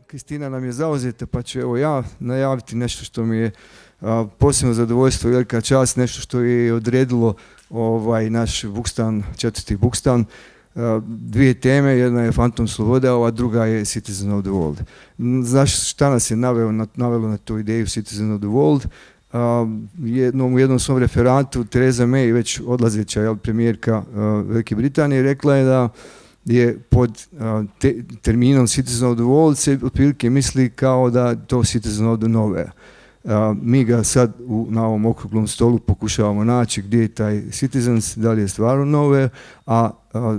Kristina nam je zauzeta, pa ću evo ja najaviti nešto što mi je posebno zadovoljstvo i velika čast, nešto što je odredilo naš Bookstan, 4. Bookstan. Dvije teme, jedna je Fantom slobode, a ova druga je Citizen of the World. Znaš šta nas je navelo na tu ideju Citizen of the World? U jednom svom referatu Theresa May, već odlazeća premijerka Velike Britanije, rekla je da je pod terminom Citizen of the World se otprilike misli kao da to Citizen of the Nowhere. Mi ga sad na ovom okruglom stolu pokušavamo naći gdje je taj Citizens, da li je stvarno Nowhere, a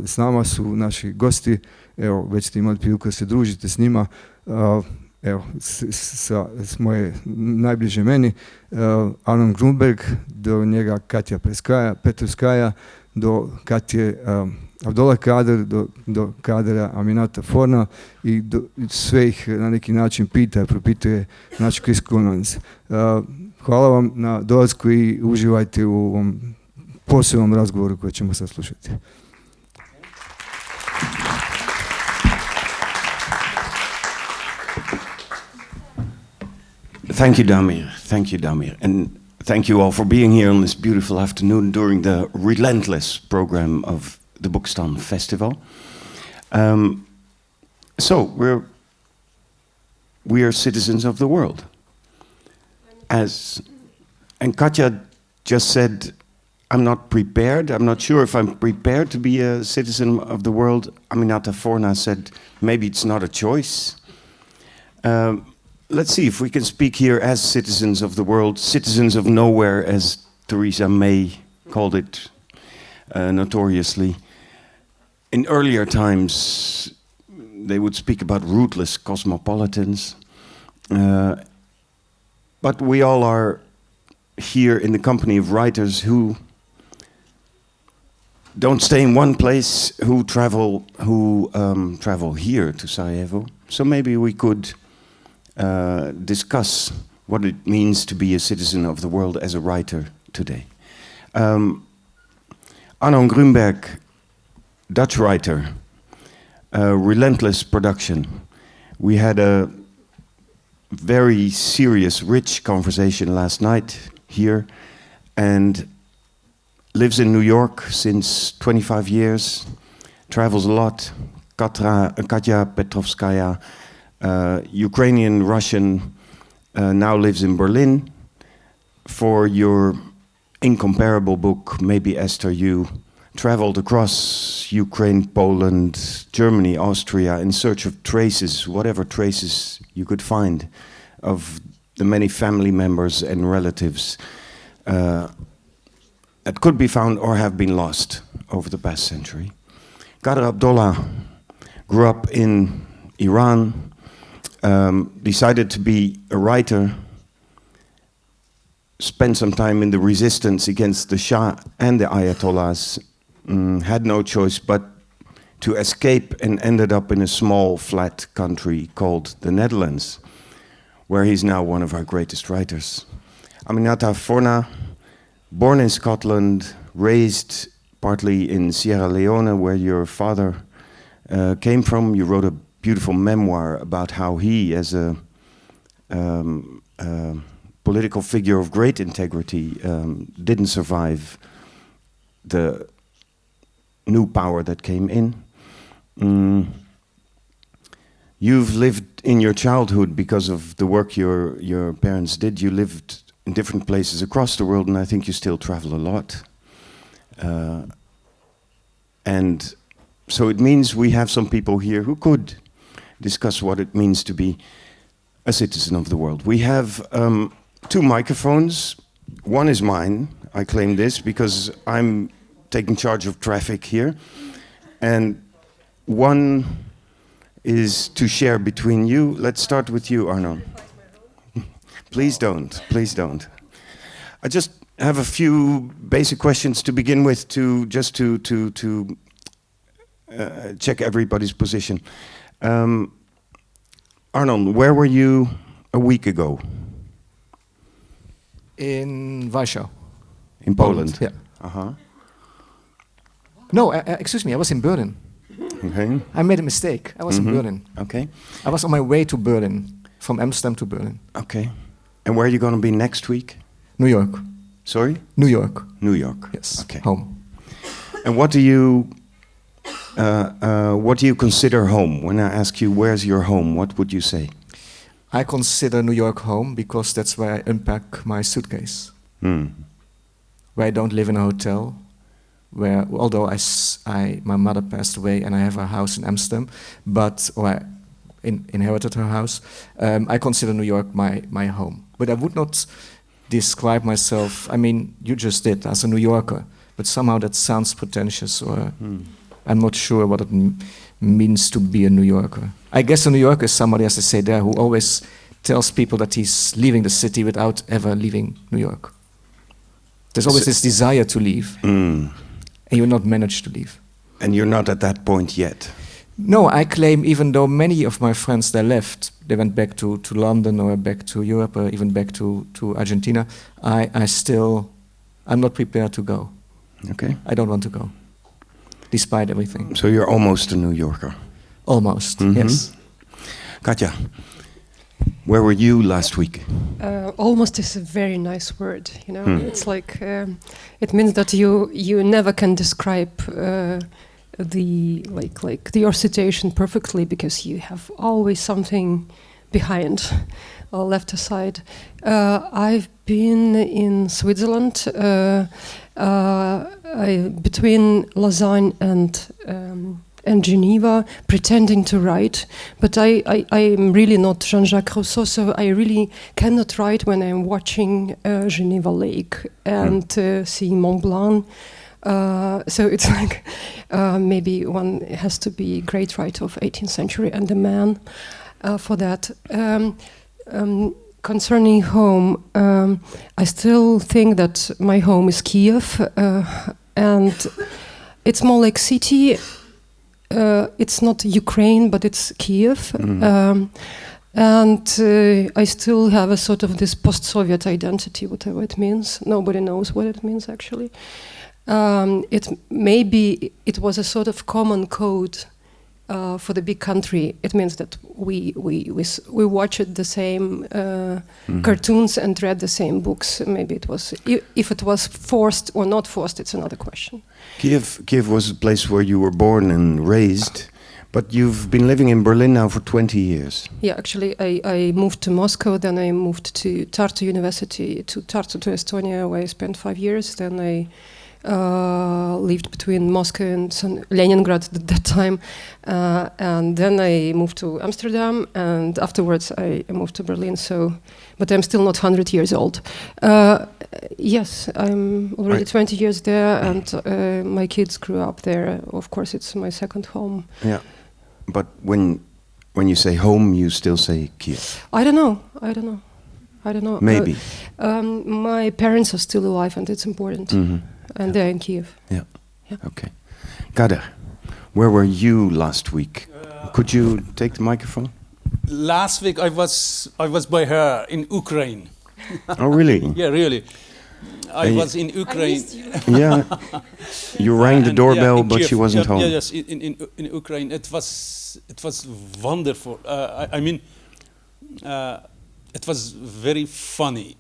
s nama su naši gosti, evo već ste imali priliku da se družite s njima, evo s moje najbliže meni, ARNON GRUNBERG, do njega KATJA PETROWSKAJA, do KATJE ABDOLAH KADER, do KADERA AMINATTA FORNA i sve ih na neki način propituje naš Keulemans. Hvala vam na dolasku i uživajte u ovom posebnom razgovoru koji ćemo sad slušati. Thank you, Damir. Thank you, Damir. And thank you all for being here on this beautiful afternoon during the relentless program of the Bookstan Festival. So we are citizens of the world. And Katja just said, I'm not prepared. I'm not sure if I'm prepared to be a citizen of the world. Aminatta Forna said, maybe it's not a choice. Let's see if we can speak here as citizens of the world, citizens of nowhere, as Theresa May called it notoriously. In earlier times, they would speak about rootless cosmopolitans. But we all are here in the company of writers who don't stay in one place, who travel here to Sarajevo. So maybe we could discuss what it means to be a citizen of the world as a writer today. ARNON GRUNBERG, Dutch writer, relentless production. We had a very serious, rich conversation last night here, and lives in New York since 25 years, travels a lot. KATJA PETROWSKAJA, Ukrainian, Russian, now lives in Berlin. For your incomparable book, Maybe Esther, you traveled across Ukraine, Poland, Germany, Austria in search of traces, whatever traces you could find, of the many family members and relatives that could be found or have been lost over the past century. KADER ABDOLAH grew up in Iran, decided to be a writer, spent some time in the resistance against the Shah and the Ayatollahs, had no choice but to escape and ended up in a small, flat country called the Netherlands, where he's now one of our greatest writers. Aminatta Forna, born in Scotland, raised partly in Sierra Leone, where your father came from. You wrote a beautiful memoir about how he, as a political figure of great integrity, didn't survive the new power that came in. You've lived in your childhood, because of the work your parents did, you lived in different places across the world, and I think you still travel a lot. And so it means we have some people here who could discuss what it means to be a citizen of the world. We have 2 microphones. One is mine. I claim this because I'm taking charge of traffic here. And one is to share between you. Let's start with you, Arnon. Please don't, please don't. I just have a few basic questions to begin with, to check everybody's position. Arnon, where were you a week ago? In Warsaw. In Poland? Yeah. Uh-huh. No, excuse me, I was in Berlin. Okay. I made a mistake. I was in Berlin. Okay. I was on my way to Berlin, from Amsterdam to Berlin. Okay. And where are you going to be next week? New York. Sorry? New York. New York. Yes. Okay. Home. And what do you consider home? When I ask you where's your home, what would you say? I consider New York home because that's where I unpack my suitcase. Where I don't live in a hotel. Where, although my mother passed away and I have a house in Amsterdam, or I inherited her house, I consider New York my home. But I would not describe myself, I mean, you just did, as a New Yorker, but somehow that sounds pretentious, or I'm not sure what it means to be a New Yorker. I guess a New Yorker is somebody, as I say there, who always tells people that he's leaving the city without ever leaving New York. There's always this desire to leave, and you're not managed to leave. And you're not at that point yet? No, I claim, even though many of my friends, they left, they went back to London or back to Europe or even back to Argentina, I'm not prepared to go. Okay. I don't want to go, despite everything. So you're almost a New Yorker? Almost, yes. Katja, where were you last week? Almost is a very nice word, you know. It's like, it means that you never can describe your situation perfectly, because you have always something behind or left aside. I've been in Switzerland, between Lausanne and Geneva, pretending to write, but I'm really not Jean-Jacques Rousseau, so I really cannot write when I'm watching Geneva Lake and seeing Mont Blanc. So it's like maybe one has to be a great writer of 18th century and a man for that. Concerning home, I still think that my home is Kiev, and it's more like city. It's not Ukraine, but it's Kiev. And I still have a sort of this post-Soviet identity, whatever it means. Nobody knows what it means, actually. It was a sort of common code for the big country. It means that we watched the same cartoons and read the same books. Maybe it was, if it was forced or not forced, it's another question. Kiev was a place where you were born and raised, but you've been living in Berlin now for 20 years. Yeah, actually, I moved to Moscow, then I moved to Tartu University, to Estonia, where I spent 5 years. Then I lived between Moscow and Leningrad at that time, and then I moved to Amsterdam, and afterwards I moved to Berlin. But I'm still not 100 years old. Yes, I'm already 20 years there, and my kids grew up there. Of course, it's my second home. Yeah, but when you say home, you still say Kiev. I don't know. Maybe. My parents are still alive, and it's important. And they're in Kiev. Yeah. Okay. Kader, where were you last week? Could you take the microphone? Last week I was by her in Ukraine. Oh, really? Yeah, really. I was in Ukraine. Yeah. You rang the doorbell, but Kiev. she wasn't home. Yes, in Ukraine. It was wonderful. I mean, it was very funny.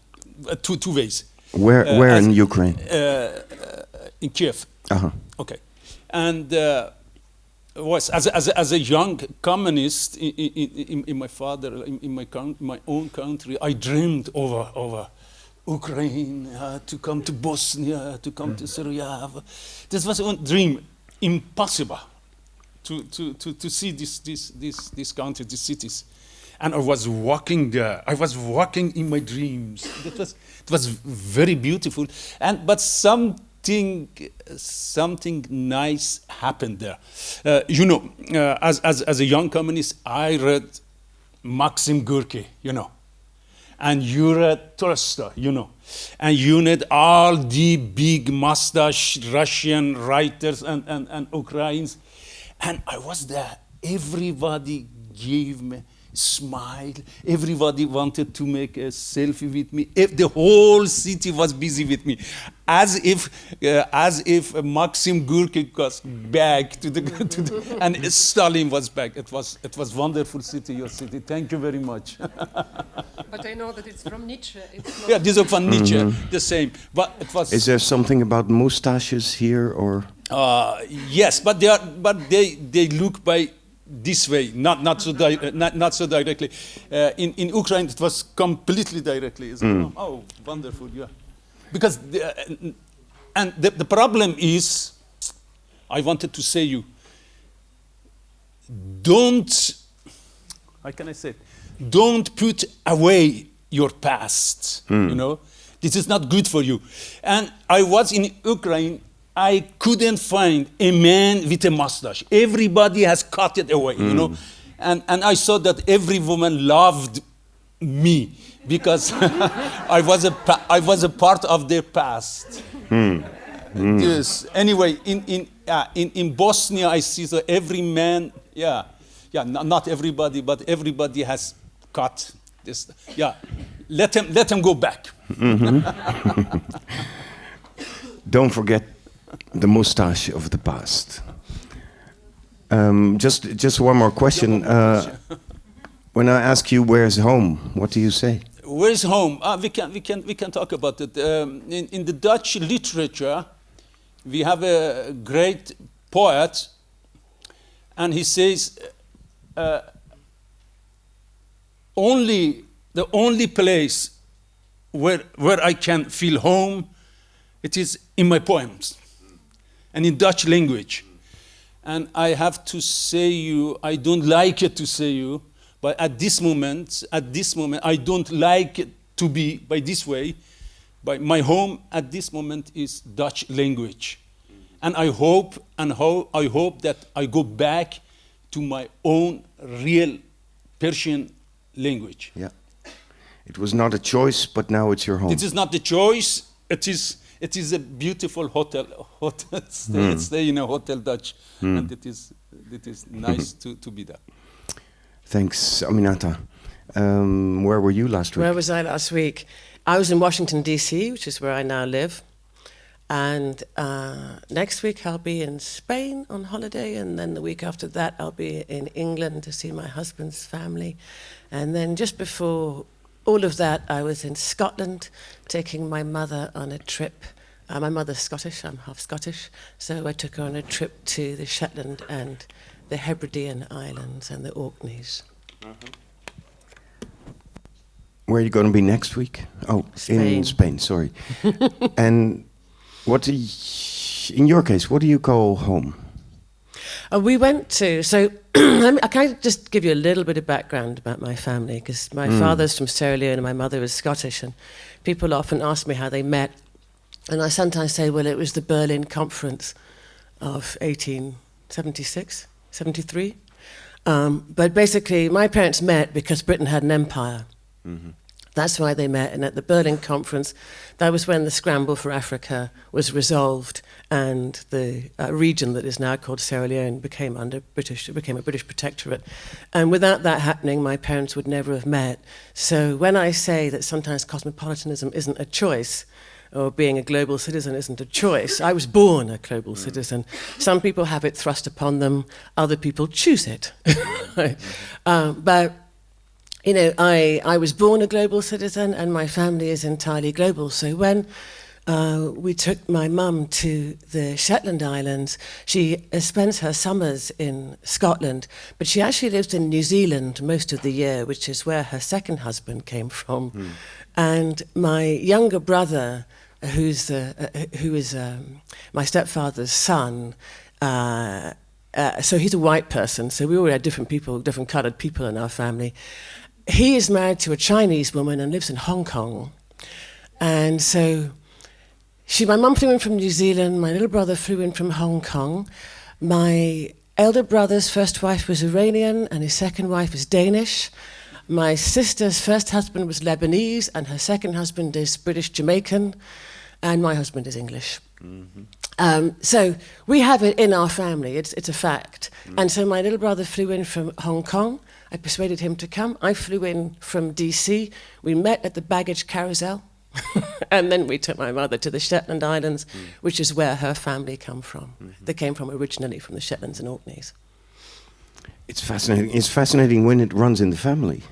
Two ways. Where in Ukraine? In Kiev. Okay, and was as a young communist in my own country, I dreamed over Ukraine, to come to Bosnia, to come to Syria. This was a dream, impossible to see this country, these cities. And I was walking there. I was walking in my dreams. It was very beautiful. But something nice happened there. As a young communist, I read Maxim Gorky, and you read Tolstoy, and you read all the big mustache Russian writers and Ukrainians, and I was there. Everybody gave me smile. Everybody wanted to make a selfie with me. The whole city was busy with me, as if Maxim Gorky was back and Stalin was back. It was wonderful city, your city. Thank you very much. But I know that it's from Nietzsche. It's not Yeah, this is from Nietzsche, the same. But it was. Is there something about mustaches here, or? Yes, but they look by this way, not so directly. In Ukraine, it was completely directly. Oh, wonderful, yeah. Because the problem is, I wanted to say you, don't. How can I say it? Don't put away your past. You know, this is not good for you. And I was in Ukraine. I couldn't find a man with a mustache. Everybody has cut it away, you know. And I saw that every woman loved me because I was a part of their past. Yes. Anyway, in Bosnia, I see that every man, not everybody, but everybody has cut this. Yeah, let them go back. Don't forget the mustache of the past. Just one more question. When I ask you where's home, what do you say? Where's home? We can talk about it. In the Dutch literature, we have a great poet, and he says, the only place where I can feel home, it is in my poems and in Dutch language. And I have to say you, I don't like it to say you, but at this moment, I don't like it to be by this way. But my home at this moment is Dutch language. And I hope that I go back to my own real Persian language. Yeah. It was not a choice, but now it's your home. It is not the choice. It is a beautiful hotel stay in a hotel Dutch, and it is nice to be there. Thanks, Aminatta. Where were you last week? Where was I last week? I was in Washington, D.C., which is where I now live. And next week I'll be in Spain on holiday, and then the week after that I'll be in England to see my husband's family. And then just before all of that, I was in Scotland taking my mother on a trip. My mother's Scottish, I'm half Scottish, so I took her on a trip to the Shetland and the Hebridean Islands and the Orkneys. Where are you going to be next week? Oh, Spain. In Spain, sorry. And in your case, what do you call home? We went to, so I can just give you a little bit of background about my family, because my father's from Sierra Leone and my mother is Scottish, and people often ask me how they met. And I sometimes say, well, it was the Berlin Conference of 1876, 73. But basically, my parents met because Britain had an empire. That's why they met. And at the Berlin Conference, that was when the scramble for Africa was resolved, and the region that is now called Sierra Leone became a British protectorate. And without that happening, my parents would never have met. So when I say that sometimes cosmopolitanism isn't a choice, or being a global citizen isn't a choice, I was born a global citizen. Some people have it thrust upon them, other people choose it. But you know, I was born a global citizen, and my family is entirely global. So when we took my mum to the Shetland Islands, she spends her summers in Scotland, but she actually lives in New Zealand most of the year, which is where her second husband came from. And my younger brother, who is my stepfather's son, so he's a white person, so we all had different people, different coloured people in our family. He is married to a Chinese woman and lives in Hong Kong. And so my mum flew in from New Zealand, my little brother flew in from Hong Kong. My elder brother's first wife was Iranian and his second wife is Danish. My sister's first husband was Lebanese and her second husband is British Jamaican, and my husband is English. So we have it in our family, it's a fact. And so my little brother flew in from Hong Kong. I persuaded him to come. I flew in from DC. We met at the baggage carousel. And then we took my mother to the Shetland Islands, which is where her family come from. They came from originally from the Shetlands and Orkneys. It's fascinating. It's fascinating when it runs in the family.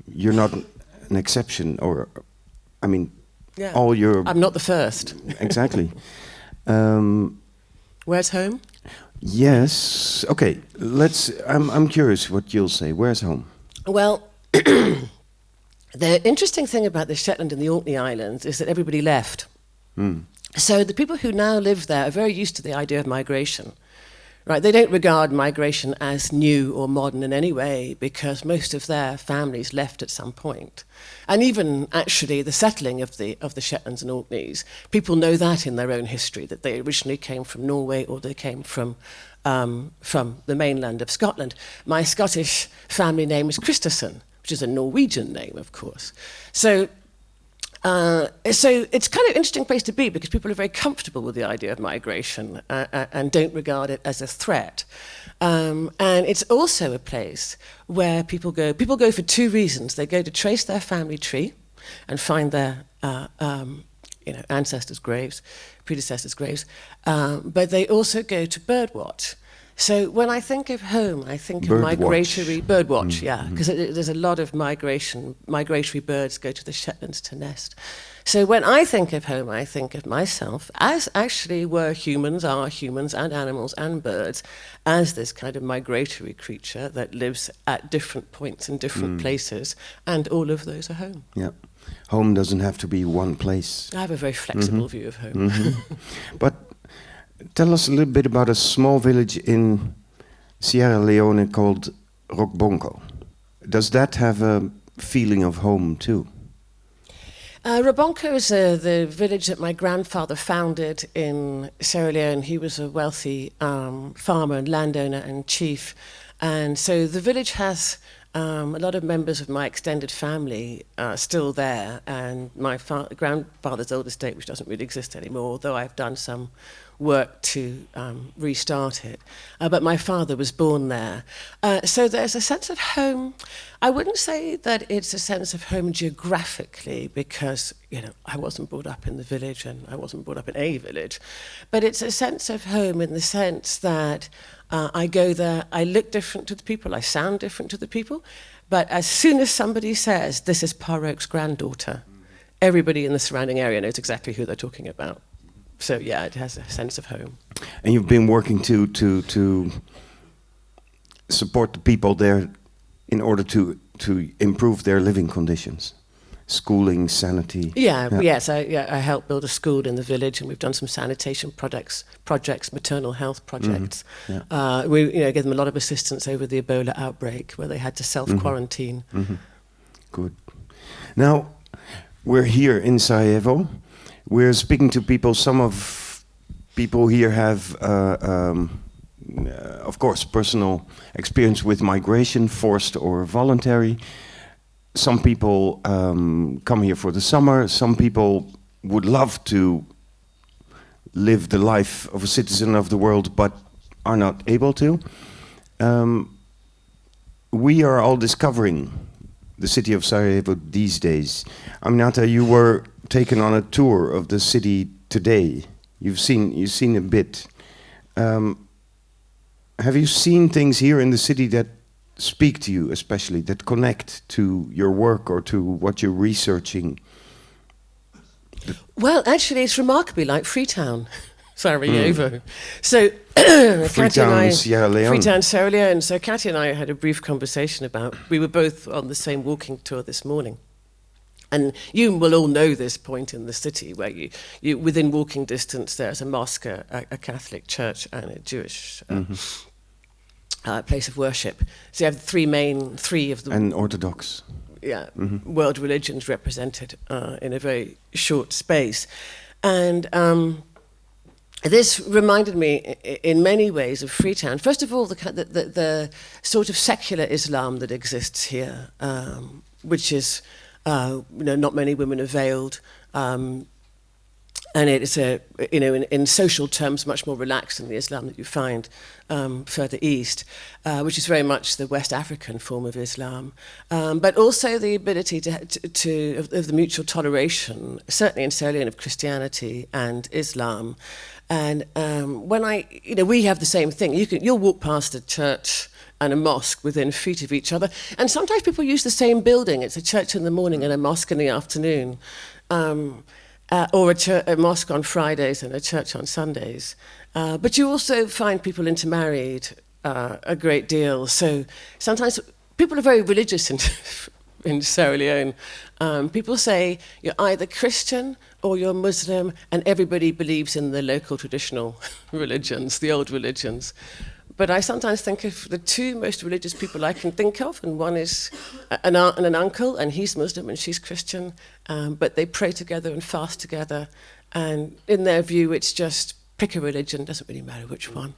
You're not an exception, or, I mean, Yeah. all your... I'm not the first. Exactly. Where's home? Yes. Okay. I'm curious what you'll say. Where's home? Well, the interesting thing about the Shetland and the Orkney Islands is that everybody left. So the people who now live there are very used to the idea of migration. Right? They don't regard migration as new or modern in any way because most of their families left at some point. And even actually the settling of the Shetlands and Orkneys, people know that in their own history, that they originally came from Norway or they came from the mainland of Scotland. My Scottish family name is Christensen, which is a Norwegian name, of course. So it's kind of an interesting place to be because people are very comfortable with the idea of migration and don't regard it as a threat. And it's also a place where people go. People go for two reasons. They go to trace their family tree and find their ancestors' graves, predecessors' graves, but they also go to birdwatch. So when I think of home, I think of migratory birdwatch, because there's a lot of migratory birds go to the Shetlands to nest. So when I think of home, I think of myself as actually were humans, are humans and animals and birds, as this kind of migratory creature that lives at different points in different places, and all of those are home. Yeah. Home doesn't have to be one place. I have a very flexible view of home. But tell us a little bit about a small village in Sierra Leone called Robongo. Does that have a feeling of home too? Robongo is the village that my grandfather founded in Sierra Leone. He was a wealthy farmer and landowner and chief. And so the village has a lot of members of my extended family still there. And my grandfather's old estate, which doesn't really exist anymore, although I've done some work to restart it. But my father was born there. So there's a sense of home. I wouldn't say that it's a sense of home geographically because, I wasn't brought up in the village and I wasn't brought up in a village. But it's a sense of home in the sense that I go there, I look different to the people, I sound different to the people. But as soon as somebody says, this is Paroque's granddaughter, everybody in the surrounding area knows exactly who they're talking about. So yeah, it has a sense of home. And you've been working to support the people there in order to improve their living conditions, schooling, sanity. Yes, I helped build a school in the village, and we've done some sanitation projects, maternal health projects. We gave them a lot of assistance over the Ebola outbreak, where they had to self-quarantine. Good. Now we're here in Sarajevo. We're speaking to people. Some of people here have, of course, personal experience with migration, forced or voluntary. Some people come here for the summer. Some people would love to live the life of a citizen of the world, but are not able to. We are all discovering the city of Sarajevo these days. Aminata, you were taken on a tour of the city today. You've seen a bit. Have you seen things here in the city that speak to you, especially that connect to your work or to what you're researching? Well, actually, it's remarkably like Freetown, Sarajevo. So Freetown, Sierra Leone. Freetown, Sierra Leone. So KATJA and I had a brief conversation about. We were both on the same walking tour this morning. And you will all know this point in the city where you within walking distance there's a mosque, a Catholic church, and a Jewish place of worship. So you have three of the... And Orthodox. Yeah, world religions represented in a very short space. And this reminded me in many ways of Freetown. First of all, the sort of secular Islam that exists here, which is... not many women are veiled. and it's in social terms much more relaxed than the Islam that you find further east, which is very much the West African form of Islam, but also the ability of the mutual toleration, certainly in Sierra Leone, of Christianity and Islam. And when we have the same thing. You'll walk past a church and a mosque within feet of each other, and sometimes people use the same building. It's a church in the morning and a mosque in the afternoon. Or a mosque on Fridays and a church on Sundays. But you also find people intermarried a great deal. So sometimes people are very religious in Sierra Leone. People say you're either Christian or you're Muslim, and everybody believes in the local traditional religions, the old religions. But I sometimes think of the two most religious people I can think of, and one is an aunt and an uncle, and he's Muslim and she's Christian, but they pray together and fast together, and in their view it's just pick a religion, doesn't really matter which one,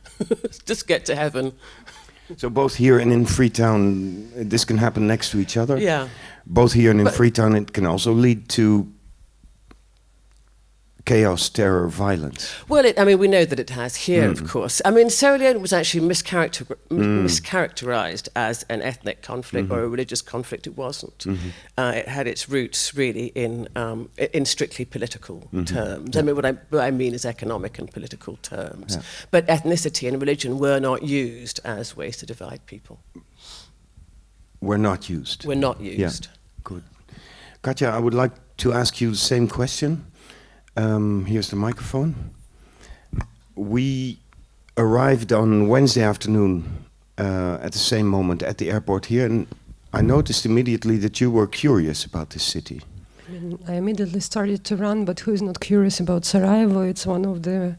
just get to heaven. So both here and in Freetown, this can happen next to each other? Yeah. Both here and in Freetown, it can also lead to chaos, terror, violence. Well, we know that it has here, of course. Sierra Leone was actually mischaracterized as an ethnic conflict or a religious conflict. It wasn't. It had its roots really in strictly political terms. What I mean is economic and political terms. Yeah. But ethnicity and religion were not used as ways to divide people. Were not used. Were not used. Yeah. Good. Katja, I would like to ask you the same question. Here's the microphone. We arrived on Wednesday afternoon at the same moment at the airport here, and I noticed immediately that you were curious about this city. I immediately started to run, but who is not curious about Sarajevo? It's one of the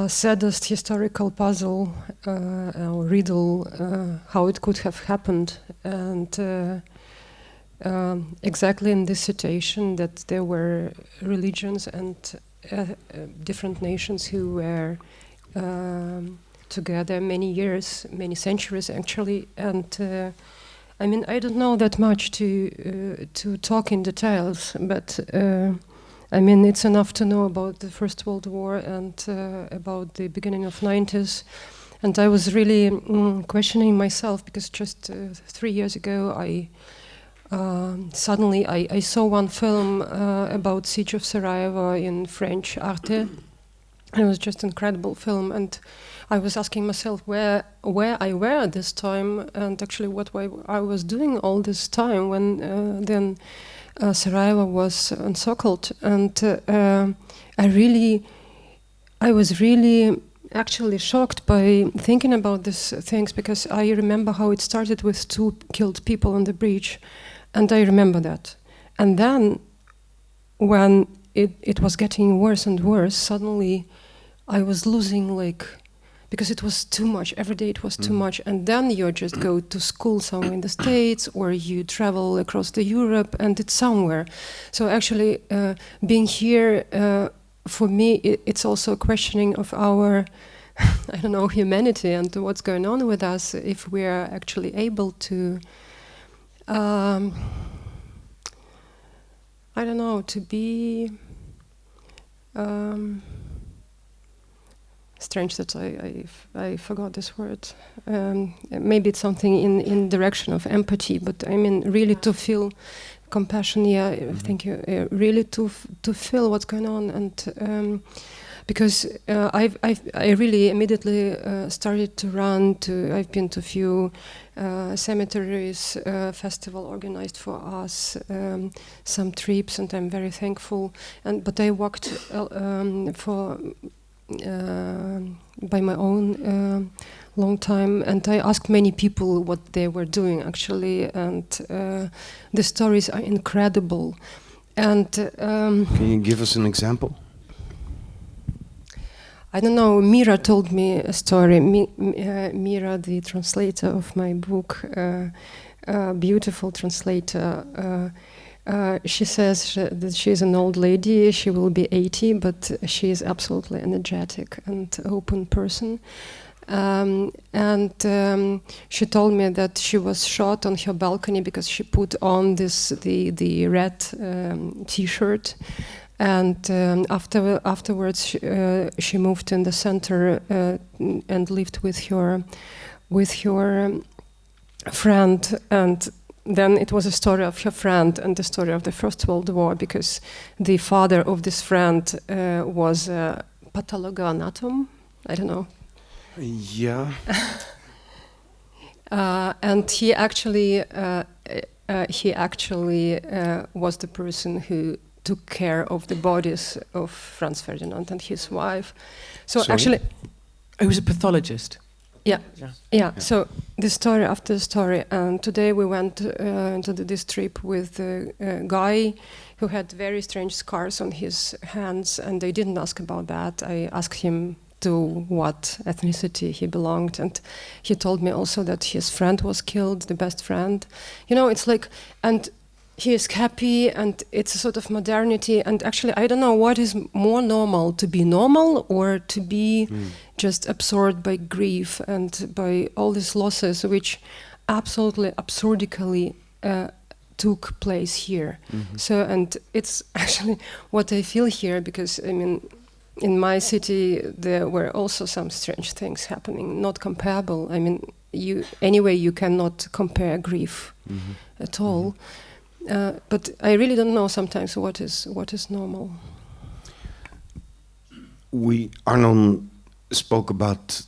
saddest historical puzzle or riddle, how it could have happened. And exactly in this situation that there were religions and different nations who were together many years, many centuries actually, and I don't know that much to talk in details, but it's enough to know about the First World War and about the beginning of 90s. And I was really questioning myself, because just 3 years ago suddenly I saw one film about Siege of Sarajevo in French Arte. It was just an incredible film, and I was asking myself where I were at this time, and actually what I was doing all this time when then Sarajevo was encircled. And I was really actually shocked by thinking about these things, because I remember how it started with 2 killed people on the bridge. And I remember that. And then, when it was getting worse and worse, suddenly I was losing, because it was too much. Every day it was too much. And then you just go to school somewhere in the States, or you travel across the Europe, and it's somewhere. So actually, being here, for me, it's also a questioning of our, humanity and what's going on with us, if we are actually able to to be strange that I forgot this word. Maybe it's something in direction of empathy, but really to feel compassion. Yeah, thank you. Really to feel what's going on, and because I really immediately started to run. I've been to a few cemeteries, festival organized for us, some trips, and I'm very thankful. But I walked by my own long time, and I asked many people what they were doing actually, and the stories are incredible. And can you give us an example? I don't know, Mira told me a story. Mira, the translator of my book, beautiful translator, she says that she's an old lady, she will be 80, but she is absolutely energetic and open person. She told me that she was shot on her balcony because she put on the red t-shirt. And afterwards, she moved in the center and lived with her friend. And then it was a story of her friend and the story of the First World War, because the father of this friend was a pathologoanatom. I don't know. Yeah. And he actually was the person who took care of the bodies of Franz Ferdinand and his wife. So Sorry? actually, He was a pathologist. yeah. So the story after story. And today we went into this trip with a guy who had very strange scars on his hands, and they didn't ask about that. I asked him to what ethnicity he belonged, and he told me also that his friend was killed, the best friend. You know, it's like, and he is happy, and it's a sort of modernity. And actually, I don't know what is more normal, to be normal or to be just absorbed by grief and by all these losses, which absolutely absurdically took place here. So, and it's actually what I feel here, because I mean, in my city there were also some strange things happening, not comparable. I mean, you cannot compare grief at all. But I really don't know sometimes what is normal. Arnon spoke about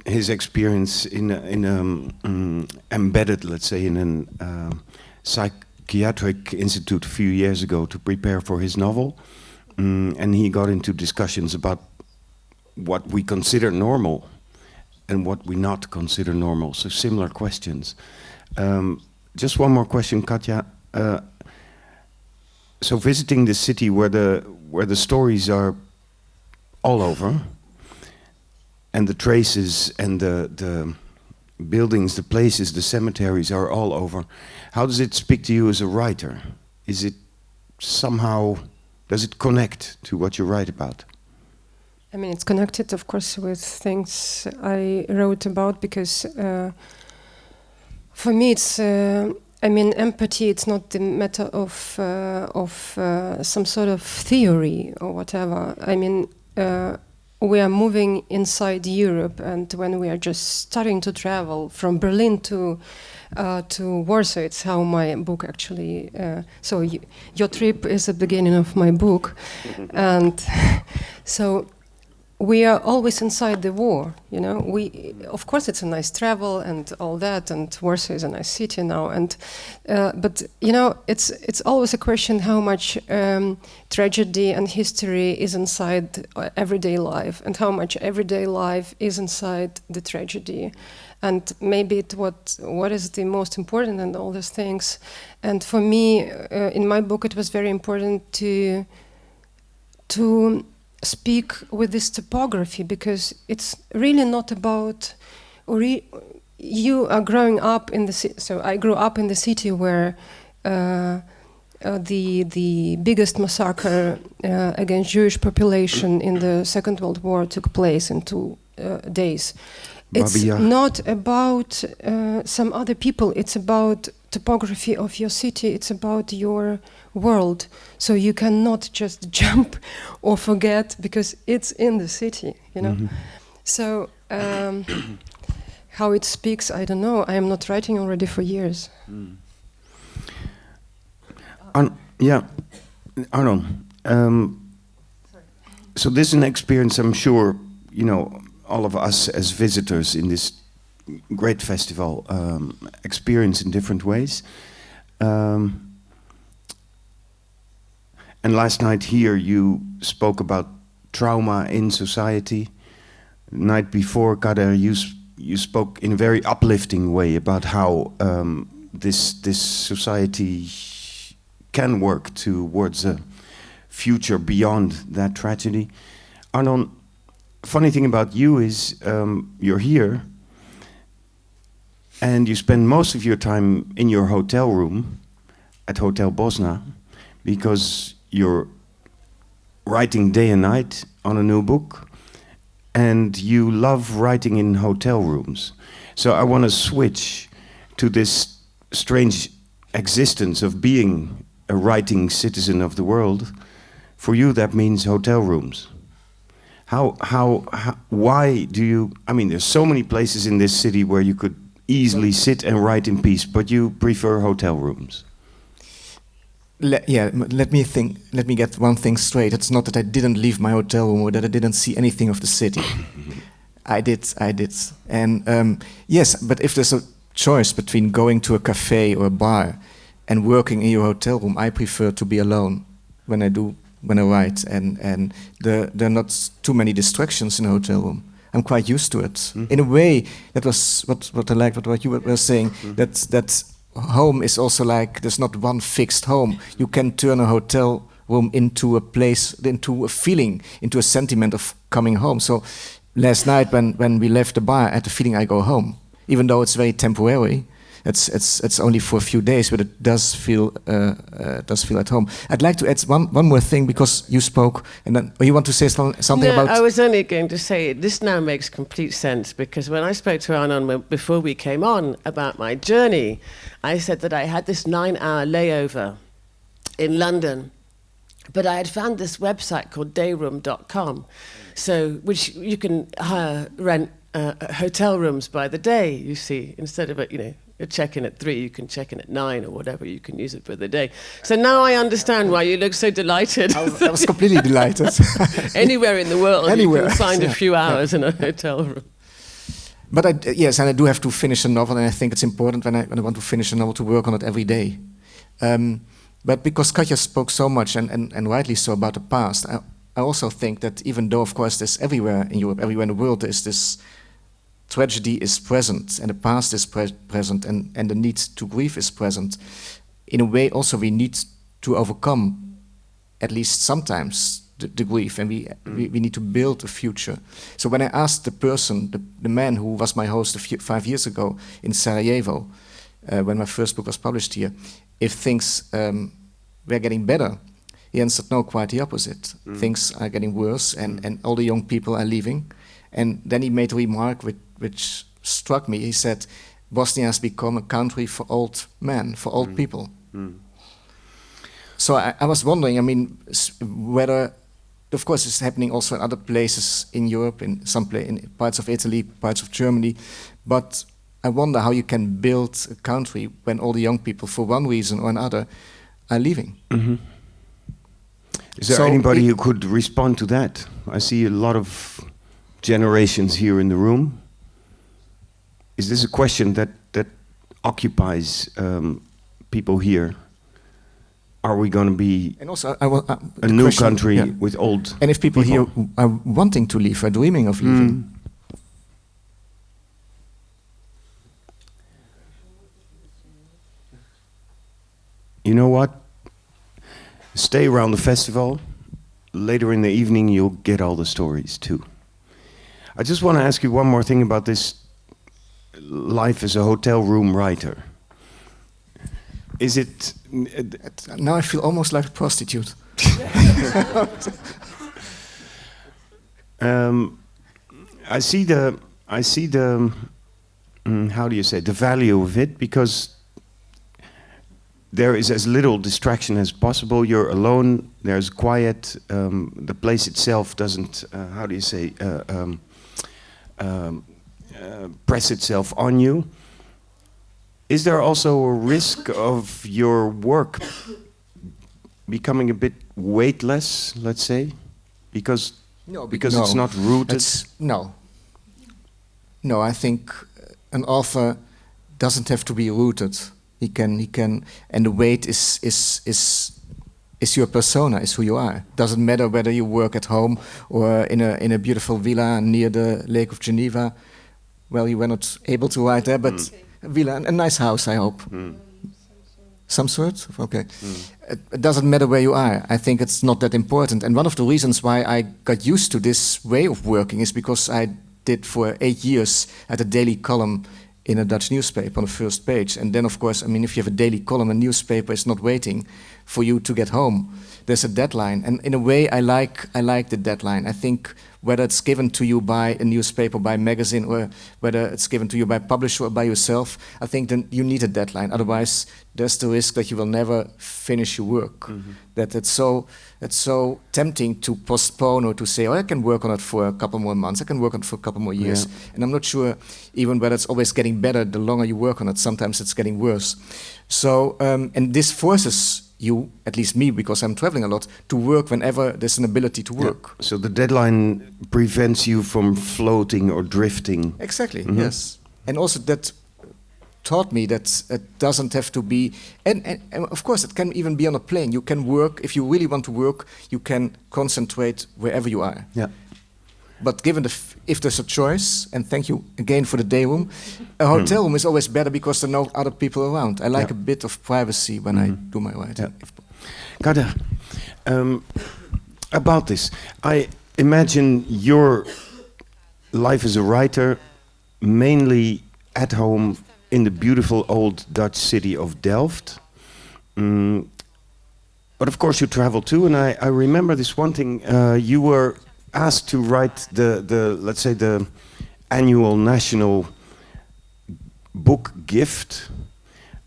his experience embedded, let's say, in a psychiatric institute a few years ago to prepare for his novel, and he got into discussions about what we consider normal and what we not consider normal. So similar questions. Just one more question, Katja. So visiting the city where the stories are all over, and the traces and the buildings, the places, the cemeteries are all over. How does it speak to you as a writer? Is it somehow, does it connect to what you write about? I mean, it's connected, of course, with things I wrote about, because for me, it's, I mean, empathy, it's not the matter of some sort of theory or whatever. I mean, we are moving inside Europe, and when we are just starting to travel from Berlin to Warsaw, it's how my book actually, so your trip is the beginning of my book. And so we are always inside the war, you know. Of course, it's a nice travel and all that, and Warsaw is a nice city now. And but you know, it's always a question how much tragedy and history is inside everyday life, and how much everyday life is inside the tragedy, and maybe what is the most important in all these things. And for me, in my book, it was very important to speak with this topography, because it's really not about, you are growing up in the city. So I grew up in the city where the biggest massacre against Jewish population in the Second World War took place in 2 days. It's not about some other people, it's about topography of your city, it's about your world. So you cannot just jump or forget, because it's in the city, you know. So how it speaks, I don't know. I am not writing already for years. Yeah, Arnon. So this is an experience, I'm sure, you know, all of us as visitors in this great festival experience in different ways. And last night here you spoke about trauma in society. The night before, KADER, you spoke in a very uplifting way about how this society can work towards a future beyond that tragedy. Arnon, funny thing about you is you're here and you spend most of your time in your hotel room at Hotel Bosna, because you're writing day and night on a new book, and you love writing in hotel rooms. So I want to switch to this strange existence of being a writing citizen of the world, for you that means hotel rooms. Why do you, I mean, there's so many places in this city where you could easily sit and write in peace, but you prefer hotel rooms. Let me think. Let me get one thing straight. It's not that I didn't leave my hotel room or that I didn't see anything of the city. I did. And yes, but if there's a choice between going to a cafe or a bar and working in your hotel room, I prefer to be alone when I write. And there are not too many distractions in a hotel room. I'm quite used to it. Mm-hmm. In a way, that was what I liked, what you were saying, mm-hmm. that home is also like, there's not one fixed home. You can turn a hotel room into a place, into a feeling, into a sentiment of coming home. So last night when we left the bar, I had the feeling I go home. Even though it's very temporary, it's only for a few days, but it does feel at home. I'd like to add one more thing, because you spoke, and then you want to say something about. I was only going to say this now makes complete sense, because when I spoke to Arnon before we came on about my journey, I said that I had this 9-hour layover in London, but I had found this website called dayroom.com, which you can rent hotel rooms by the day. You see, instead of you're checking at 3, you can check in at 9 or whatever, you can use it for the day. So now I understand why you look so delighted. I was completely delighted. Anywhere in the world, you can find a few hours in a hotel room. But I do have to finish a novel, and I think it's important when I want to finish a novel to work on it every day. But because Katja spoke so much, and rightly so, about the past, I also think that even though, of course, there's everywhere in Europe, everywhere in the world, there's this tragedy is present, and the past is present, and the need to grieve is present. In a way, also, we need to overcome, at least sometimes, the grief, and we need to build a future. So when I asked the person, the man who was my host 5 years ago in Sarajevo, when my first book was published here, if things were getting better, he answered, no, quite the opposite. Things are getting worse, and all the young people are leaving. And then he made a remark which struck me. He said, Bosnia has become a country for old men, for old people. So I was wondering, I mean, whether, of course, it's happening also in other places in Europe, in parts of Italy, parts of Germany, but I wonder how you can build a country when all the young people, for one reason or another, are leaving. Mm-hmm. Is there anybody who could respond to that? I see a lot of generations here in the room. Is this a question that occupies people here? Are we going to be and also, a new country with old And if people here are wanting to leave, are dreaming of leaving? You know what? Stay around the festival. Later in the evening, you'll get all the stories too. I just want to ask you one more thing about this life as a hotel room writer. Is it... Now I feel almost like a prostitute. I see the how do you say, the value of it, because there is as little distraction as possible. You're alone, there's quiet, the place itself doesn't, how do you say, press itself on you. Is there also a risk of your work becoming a bit weightless, let's say? Because it's not rooted? No, I think an author doesn't have to be rooted. He can, and the weight is your persona, is who you are. Doesn't matter whether you work at home or in a beautiful villa near the Lake of Geneva. Well, you were not able to write there, but a villa, a nice house, I hope. Some sort? Okay. It doesn't matter where you are. I think it's not that important. And one of the reasons why I got used to this way of working is because I did for 8 years at a daily column in a Dutch newspaper on the first page. And then, of course, I mean, if you have a daily column, a newspaper is not waiting for you to get home. There's a deadline, and in a way, I like the deadline. I think whether it's given to you by a newspaper, by a magazine, or whether it's given to you by a publisher or by yourself, I think then you need a deadline. Otherwise, there's the risk that you will never finish your work. That it's so tempting to postpone or to say, oh, I can work on it for a couple more months, I can work on it for a couple more years. And I'm not sure even whether it's always getting better the longer you work on it. Sometimes it's getting worse. So, and this forces you, at least me, because I'm traveling a lot, to work whenever there's an ability to work. Yeah. So the deadline prevents you from floating or drifting. Exactly, yes. And also that taught me that it doesn't have to be, and of course it can even be on a plane. You can work, if you really want to work, you can concentrate wherever you are. Yeah. But given if there's a choice, and thank you again for the day room, a hotel room is always better because there are no other people around. I like a bit of privacy when I do my writing. KADER, about this, I imagine your life as a writer mainly at home in the beautiful old Dutch city of Delft. But of course you travel too, and I remember this one thing, you were asked to write the let's say the annual national book gift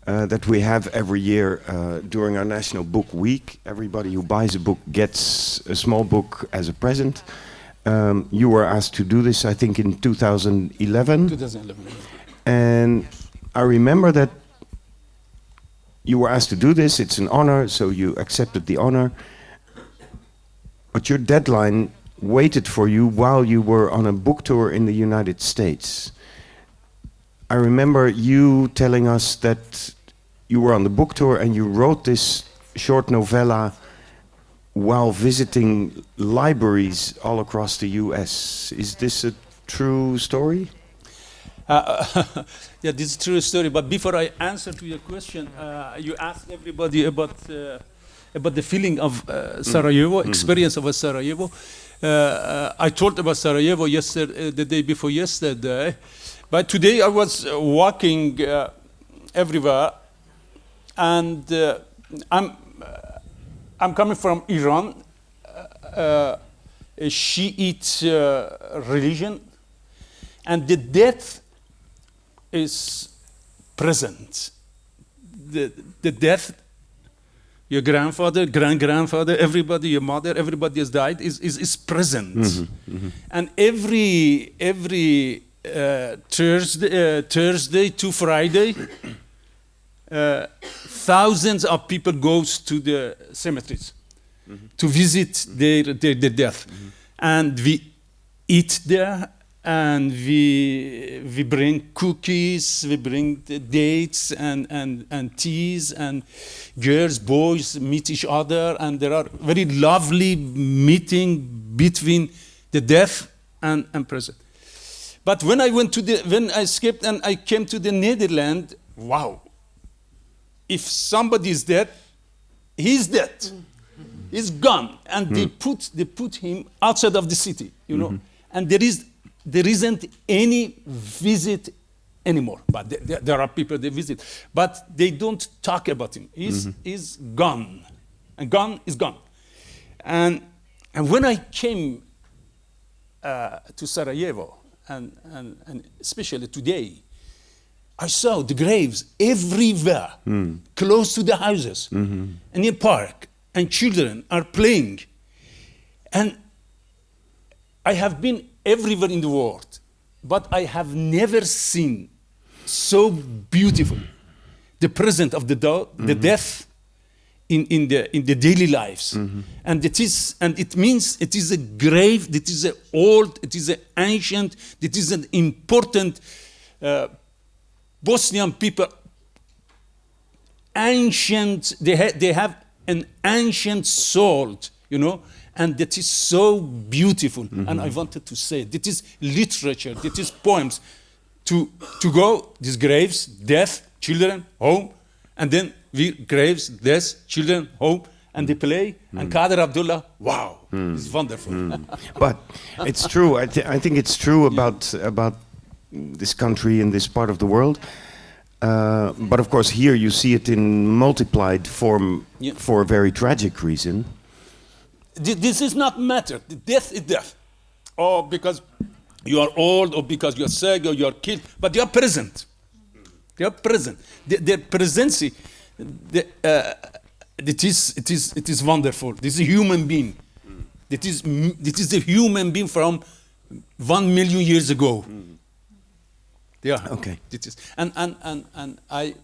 that we have every year during our National Book Week. Everybody who buys a book gets a small book as a present. You were asked to do this, I think, in 2011. 2011. And I remember that you were asked to do this. It's an honor, so you accepted the honor. But your deadline waited for you while you were on a book tour in the United States. I remember you telling us that you were on the book tour and you wrote this short novella while visiting libraries all across the US. Is this a true story? Yeah, this is a true story. But before I answer to your question, you asked everybody about the feeling of Sarajevo, experience of Sarajevo. I told about Sarajevo yesterday, the day before yesterday. But today I was walking everywhere, and I'm coming from Iran, a Shiite religion, and the death is present. The death, your grandfather, grand-grandfather, everybody, your mother, everybody has died, is present. And every Thursday to Friday, thousands of people goes to the cemeteries to visit their death. And we eat there, and we bring cookies, we bring the dates and teas, and girls, boys meet each other, and there are very lovely meeting between the death and present. But when I when I escaped and I came to the Netherlands, wow! If somebody is dead, he's dead. He's gone, and they put him outside of the city, you know. And there isn't any visit anymore. But there are people they visit, but they don't talk about him. He's gone, and gone is gone. And when I came to Sarajevo, and especially today, I saw the graves everywhere, close to the houses, and in the park, and children are playing. And I have been everywhere in the world, but I have never seen so beautiful the presence of the death in the daily lives. And it means it is a grave, it is old, it is ancient, it is an important Bosnian people, ancient, they have an ancient soul, you know, and that is so beautiful. And I wanted to say, that is literature, that is poems, to go, these graves, death, children, home, and then we graves, death, children, home, and they play, and KADER ABDOLAH, wow, it's wonderful. But it's true, I think it's true about this country and this part of the world. But of course, here you see it in multiplied form for a very tragic reason. This is not matter. The death is death. Or because you are old, or because you are sick, or you are killed. But you are present. They are present. Their presence, it is wonderful. This is a human being. It is a human being from 1 million years ago. Yeah. Okay. It is. And I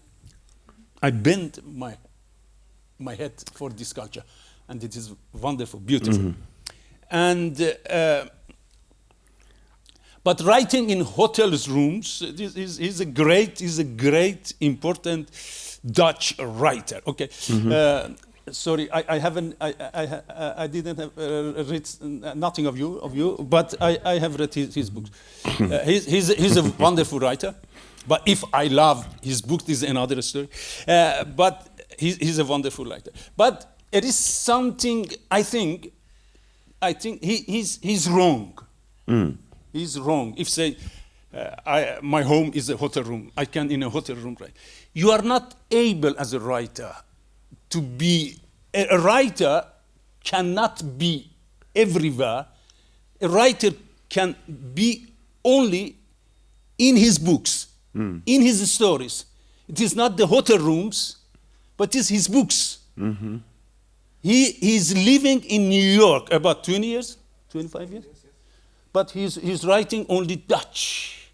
bend my head for this culture, and it is wonderful, beautiful. And but writing in hotels rooms is a great important Dutch writer. Okay. Sorry, I haven't. I didn't have read nothing of you, but I have read his books. He's a wonderful writer. But if I love his book, this is another story. But he's a wonderful writer. But it is something I think he's wrong. He's wrong. If say my home is a hotel room, I can in a hotel room write. You are not able as a writer to be a writer cannot be everywhere. A writer can be only in his books, in his stories. It is not the hotel rooms, but it's his books. He is living in New York about 20 years, 25 years, but he's writing only Dutch.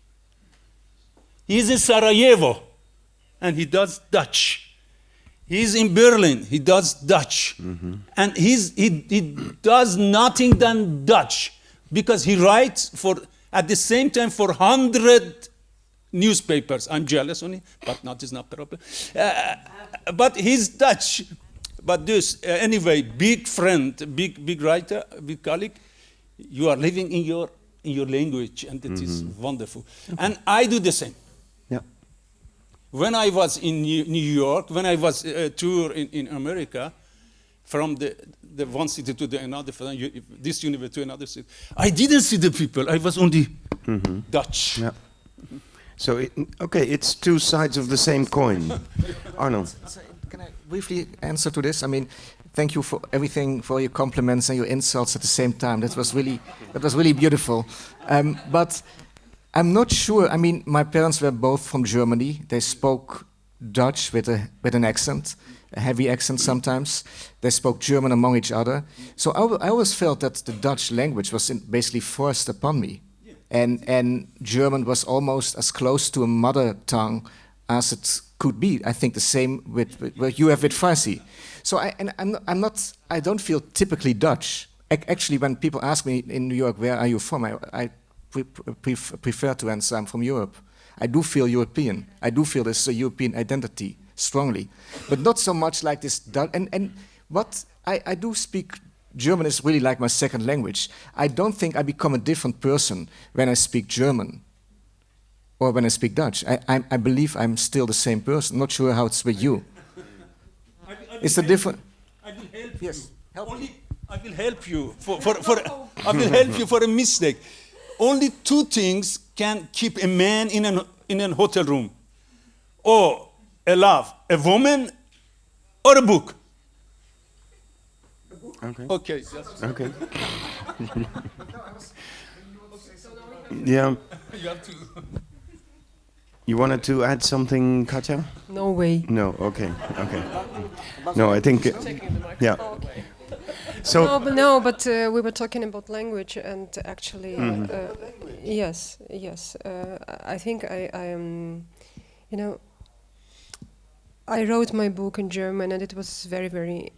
He is in Sarajevo, and he does Dutch. He's in Berlin, he does Dutch. And he does nothing than Dutch, because he writes at the same time for 100 newspapers. I'm jealous on it, but it's not a problem. But he's Dutch. But this, anyway, big friend, big writer, big colleague, you are living in your language, and it is wonderful. And I do the same. When I was in New York, when I was tour in America, from the one city to the another, from this university to another city, I didn't see the people. I was only Dutch. Yeah. So, it's two sides of the same coin. Arnon. Can I briefly answer to this? I mean, thank you for everything, for your compliments and your insults at the same time. That was really beautiful. But I'm not sure. I mean, my parents were both from Germany. They spoke Dutch with an accent, a heavy accent sometimes. They spoke German among each other. So I always felt that the Dutch language was basically forced upon me. And German was almost as close to a mother tongue as it could be. I think the same with what you have with Farsi. So I don't feel typically Dutch. Actually, when people ask me in New York, where are you from? I prefer to answer, I'm from Europe. I do feel European. I do feel this European identity strongly, but not so much like this. And what I do speak German is really like my second language. I don't think I become a different person when I speak German or when I speak Dutch. I believe I'm still the same person. Not sure how it's with you. It's a different. I will help yes, you. help Only I will help you I will help you for a mistake. Only two things can keep a man in a hotel room, or a love, a woman, or a book. Okay. Okay. Okay. Yeah. You have to. You wanted to add something, Katja? No way. No. Okay. Okay. No, I think. Yeah. So. No, but we were talking about language, and actually, yes. I think I am, I wrote my book in German, and it was very, very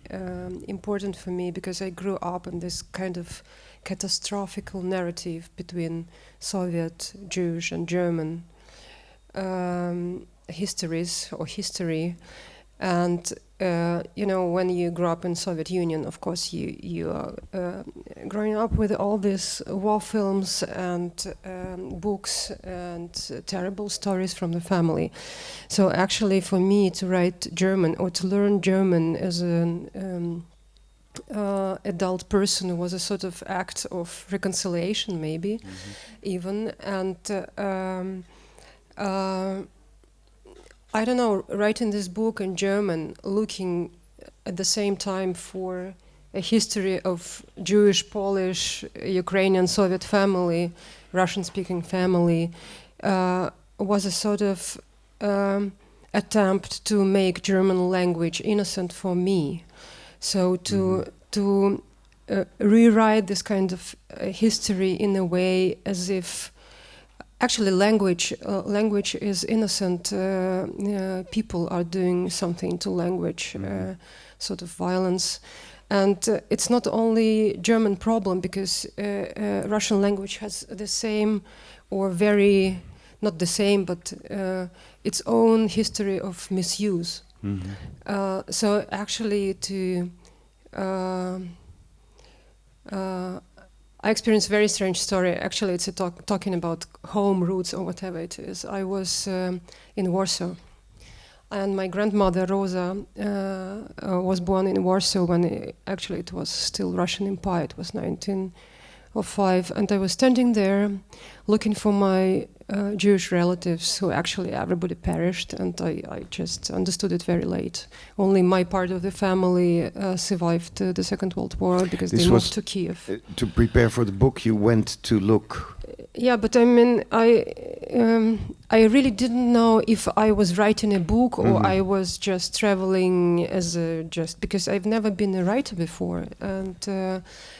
important for me because I grew up in this kind of catastrophical narrative between Soviet, Jewish, and German histories or history. And when you grew up in Soviet Union, of course, you are growing up with all these war films and books and terrible stories from the family. So actually, for me to write German or to learn German as an adult person was a sort of act of reconciliation, maybe, even. And I don't know, writing this book in German, looking at the same time for a history of Jewish, Polish, Ukrainian, Soviet family, Russian-speaking family, was a sort of attempt to make German language innocent for me. So to rewrite this kind of history in a way as if actually language is innocent. People are doing something to language, sort of violence. And it's not only German problem, because Russian language has the same, or very, not the same, but its own history of misuse. So actually I experienced a very strange story. Actually, it's talking about home roots or whatever it is. I was in Warsaw, and my grandmother Rosa was born in Warsaw when actually it was still Russian Empire. It was 1905, and I was standing there looking for my Jewish relatives, who actually everybody perished, and I just understood it very late. Only my part of the family survived the Second World War, because they moved to Kiev. To prepare for the book, you went to look. Yeah, but I mean, I really didn't know if I was writing a book or I was just traveling as just because I've never been a writer before, and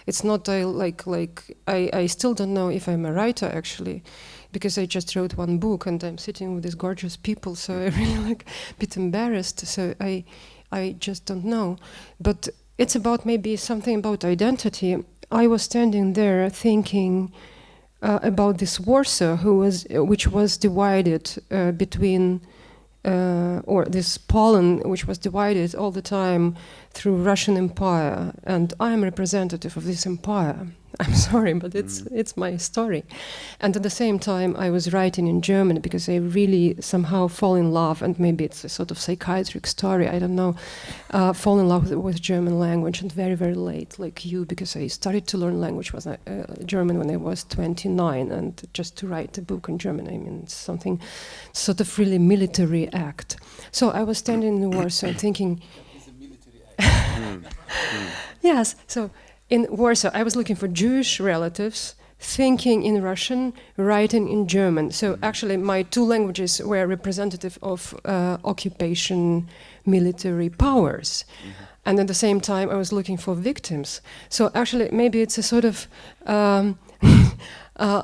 it's not I still don't know if I'm a writer actually, because I just wrote one book and I'm sitting with these gorgeous people, so I really a bit embarrassed. So I just don't know, but it's about maybe something about identity. I was standing there thinking about this Warsaw, which was divided between, or this Poland, which was divided all the time through Russian Empire, and I am representative of this empire. I'm sorry, but it's my story. And at the same time, I was writing in German because I really somehow fall in love, and maybe it's a sort of psychiatric story, I don't know, fall in love with German language, and very, very late, like you, because I started to learn language German when I was 29, and just to write a book in German, I mean, it's something sort of really military act. So I was standing in Warsaw thinking... It's a military act. Yes, so... In Warsaw, I was looking for Jewish relatives, thinking in Russian, writing in German. So actually, my two languages were representative of occupation, military powers. And at the same time, I was looking for victims. So actually, maybe it's a sort of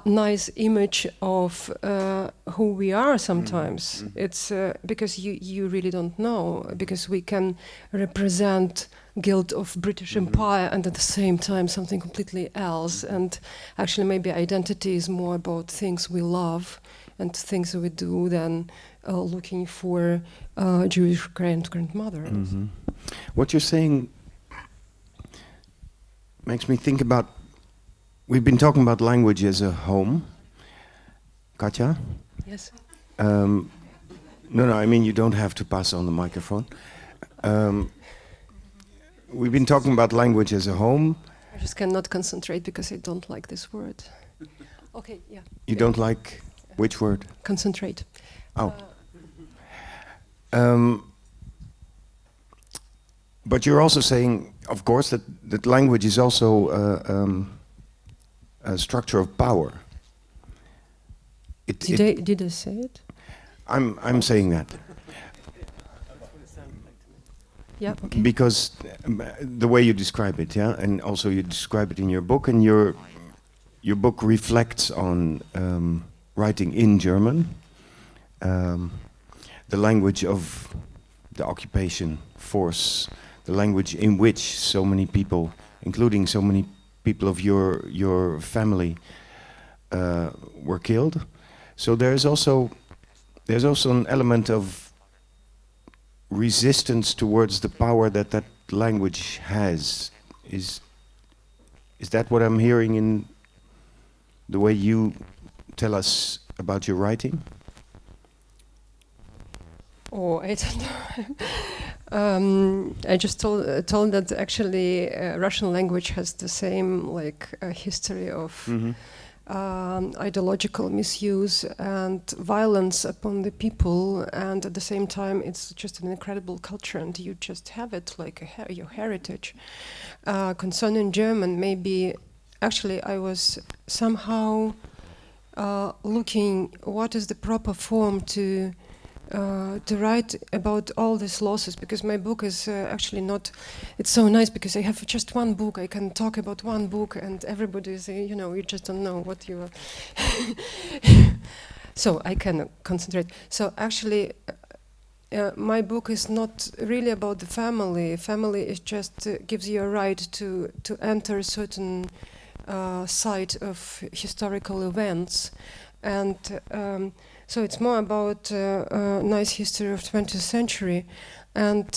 nice image of who we are sometimes. It's because you really don't know, because we can represent guilt of British Empire and at the same time something completely else. And actually maybe identity is more about things we love and things we do than looking for Jewish grandmother. What you're saying makes me think about, we've been talking about language as a home. Katja? Yes. No, I mean, you don't have to pass on the microphone. We've been talking about language as a home. I just cannot concentrate because I don't like this word. Okay, yeah. You don't like which word? Concentrate. Oh. But you're also saying, of course, that language is also a structure of power. Did I say it? I'm saying that. Yeah, okay. Because the way you describe it, yeah, and also you describe it in your book, and your book reflects on writing in German, the language of the occupation force, the language in which so many people, including so many people of your family, were killed. So there's also an element of resistance towards the power that language has. Is that what I'm hearing in the way you tell us about your writing? Oh, I don't know. I just told that actually Russian language has the same history of ideological misuse and violence upon the people, and at the same time it's just an incredible culture and you just have it like your heritage. Concerning German, maybe actually I was somehow looking what is the proper form to write about all these losses, because my book is actually not, it's so nice because I have just one book, I can talk about one book and everybody is, you know, you just don't know what you are. So I can concentrate. So actually my book is not really about the family. Family is just gives you a right to enter a certain side of historical events, and so it's more about nice history of 20th century. And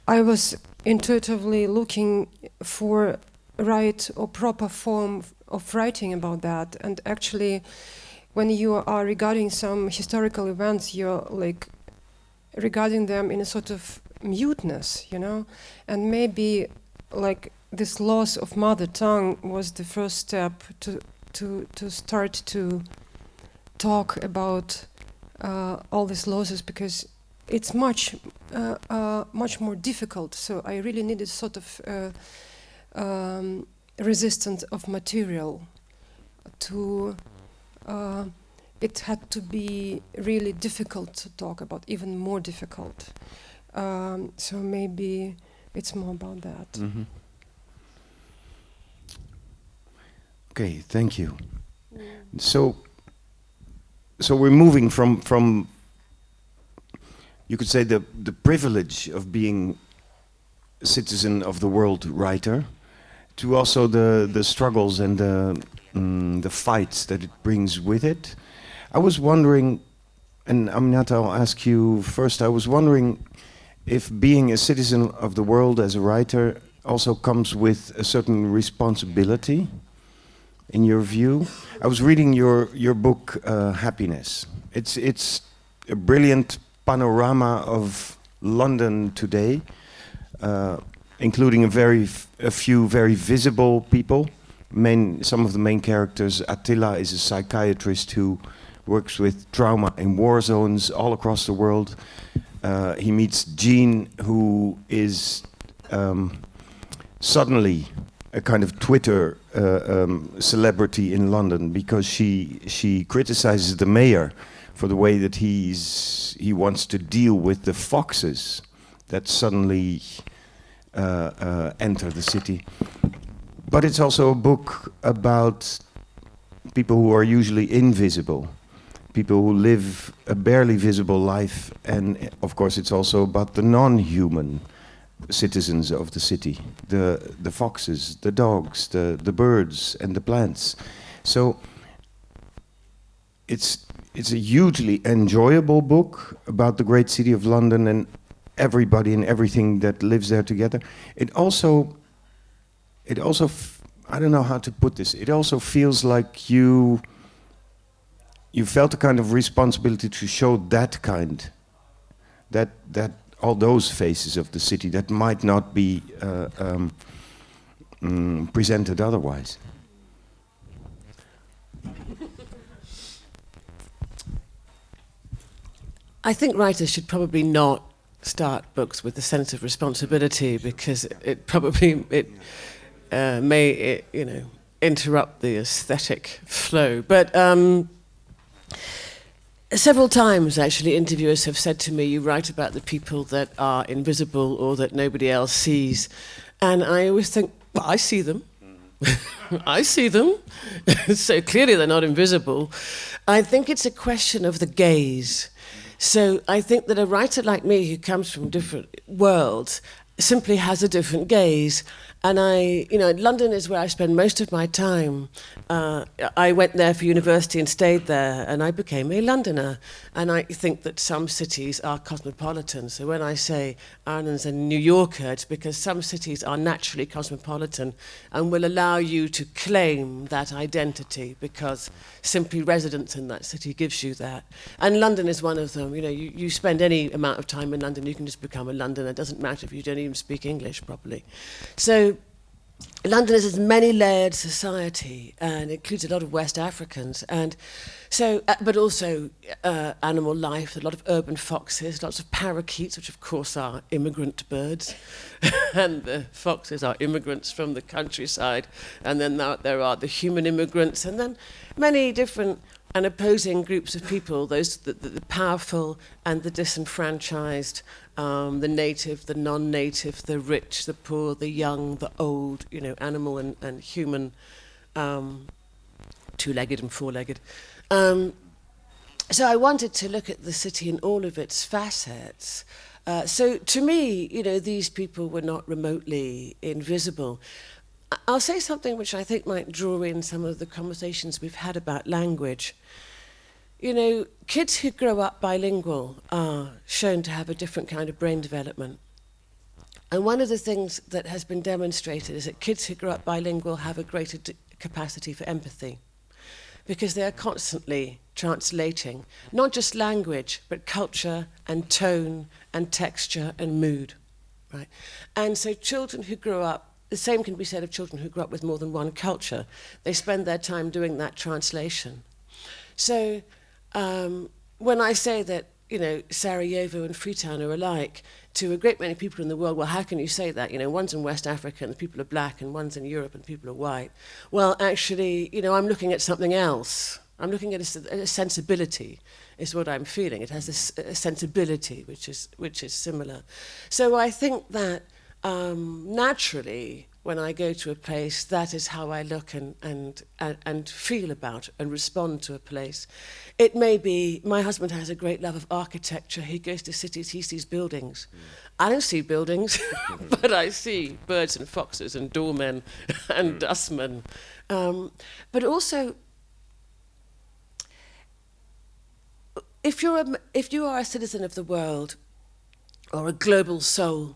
I was intuitively looking for right or proper form of writing about that. And actually, when you are regarding some historical events, you're like regarding them in a sort of muteness, you know? And maybe like this loss of mother tongue was the first step to start to talk about all these losses, because it's much more difficult. So I really needed sort of resistance of material to. It had to be really difficult to talk about, even more difficult. So maybe it's more about that. Mm-hmm. Okay, thank you. So we're moving from you could say the privilege of being a citizen of the world writer to also the struggles and the fights that it brings with it. I was wondering, and Aminata, I'll ask you first, I was wondering if being a citizen of the world as a writer also comes with a certain responsibility. In your view, I was reading your book, Happiness. It's a brilliant panorama of London today, including a few very visible people. Some of the main characters. Attila is a psychiatrist who works with trauma in war zones all across the world. He meets Jean, who is suddenly a kind of Twitter celebrity in London because she criticizes the mayor for the way that he wants to deal with the foxes that suddenly enter the city. But it's also a book about people who are usually invisible, people who live a barely visible life, and of course it's also about the non-human citizens of the city, the foxes, the dogs, the birds and the plants. So it's a hugely enjoyable book about the great city of London and everybody and everything that lives there together. It also I don't know how to put this. It also feels like you felt a kind of responsibility to show that all those faces of the city that might not be presented otherwise. I think writers should probably not start books with a sense of responsibility, because it probably may interrupt the aesthetic flow. But several times, actually, interviewers have said to me, you write about the people that are invisible or that nobody else sees. And I always think, well, I see them. I see them. So clearly they're not invisible. I think it's a question of the gaze. So I think that a writer like me, who comes from different worlds, simply has a different gaze. And London is where I spend most of my time. I went there for university and stayed there, and I became a Londoner. And I think that some cities are cosmopolitan. So when I say Arnon's a New Yorker, it's because some cities are naturally cosmopolitan and will allow you to claim that identity, because simply residence in that city gives you that. And London is one of them. You spend any amount of time in London, you can just become a Londoner. It doesn't matter if you don't even speak English properly. So London is a many-layered society and includes a lot of West Africans, and so, but also animal life, a lot of urban foxes, lots of parakeets, which of course are immigrant birds, and the foxes are immigrants from the countryside, and then there are the human immigrants, and then many different and opposing groups of people, those the powerful and the disenfranchised, the native, the non-native, the rich, the poor, the young, the old, you know, animal and human, two-legged and four-legged. So I wanted to look at the city in all of its facets. So to me, you know, these people were not remotely invisible. I'll say something which I think might draw in some of the conversations we've had about language. You know, kids who grow up bilingual are shown to have a different kind of brain development. And one of the things that has been demonstrated is that kids who grow up bilingual have a greater capacity for empathy, because they are constantly translating, not just language, but culture and tone and texture and mood, right? And so children who grow up, the same can be said of children who grow up with more than one culture. They spend their time doing that translation. So when I say that, you know, Sarajevo and Freetown are alike, to a great many people in the world, well, how can you say that? You know, one's in West Africa and the people are black, and one's in Europe and people are white. Well, actually, you know, I'm looking at something else. I'm looking at a sensibility, is what I'm feeling. It has a sensibility which is similar. So I think that naturally, when I go to a place, that is how I look and feel about and respond to a place. It may be, my husband has a great love of architecture. He goes to cities, he sees buildings. I don't see buildings, but I see birds and foxes and doormen and dustmen. But also, if you are a citizen of the world, or a global soul,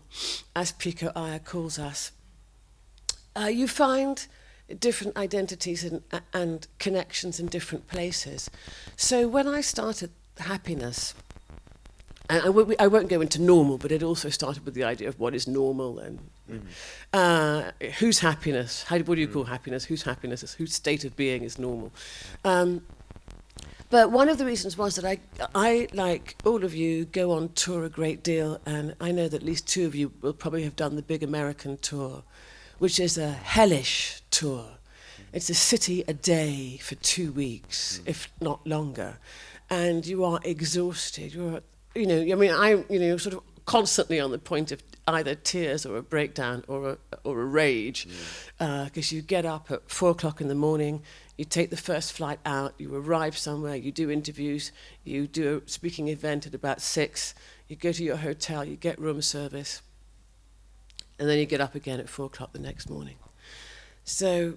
as Pico Iyer calls us, you find different identities and connections in different places. So when I started Happiness, and I won't go into normal, but it also started with the idea of what is normal and whose happiness, what do you call happiness, whose happiness is, whose state of being is normal. But one of the reasons was that I, like all of you, go on tour a great deal, and I know that at least two of you will probably have done the big American tour, which is a hellish tour. It's a city a day for 2 weeks, if not longer, and you are exhausted. You're, you know, I mean, you're sort of constantly on the point of either tears or a breakdown or a rage, because you get up at 4 o'clock in the morning. You take the first flight out, you arrive somewhere, you do interviews, you do a speaking event at about 6, you go to your hotel, you get room service, and then you get up again at 4 o'clock the next morning. So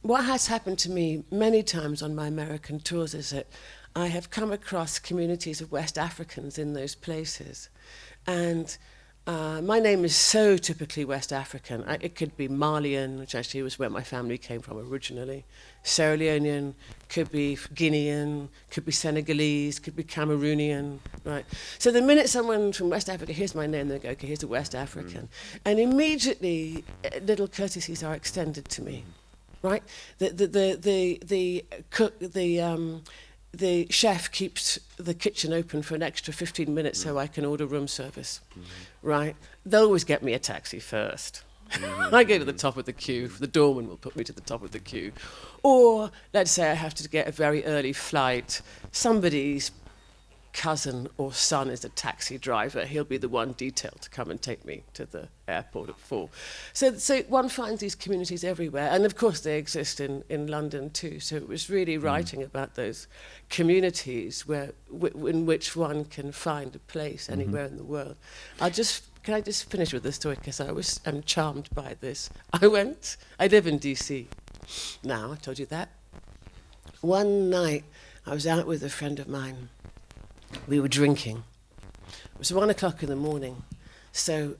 what has happened to me many times on my American tours is that I have come across communities of West Africans in those places. And my name is so typically West African. It could be Malian, which actually was where my family came from originally. Sierra Leonean, could be Guinean, could be Senegalese, could be Cameroonian, right? So the minute someone from West Africa hears my name, they go, okay, here's a West African. And immediately, little courtesies are extended to me, right? The chef keeps the kitchen open for an extra 15 minutes so I can order room service, right? They'll always get me a taxi first. I go to the top of the queue. The doorman will put me to the top of the queue. Or let's say I have to get a very early flight. Somebody's cousin or son is a taxi driver. He'll be the one detailed to come and take me to the airport at 4. So one finds these communities everywhere. And of course they exist in London too. So it was really writing about those communities in which one can find a place anywhere in the world. Can I just finish with this story, because I'm charmed by this. I live in DC now, I told you that. One night, I was out with a friend of mine. We were drinking. It was 1 o'clock in the morning. So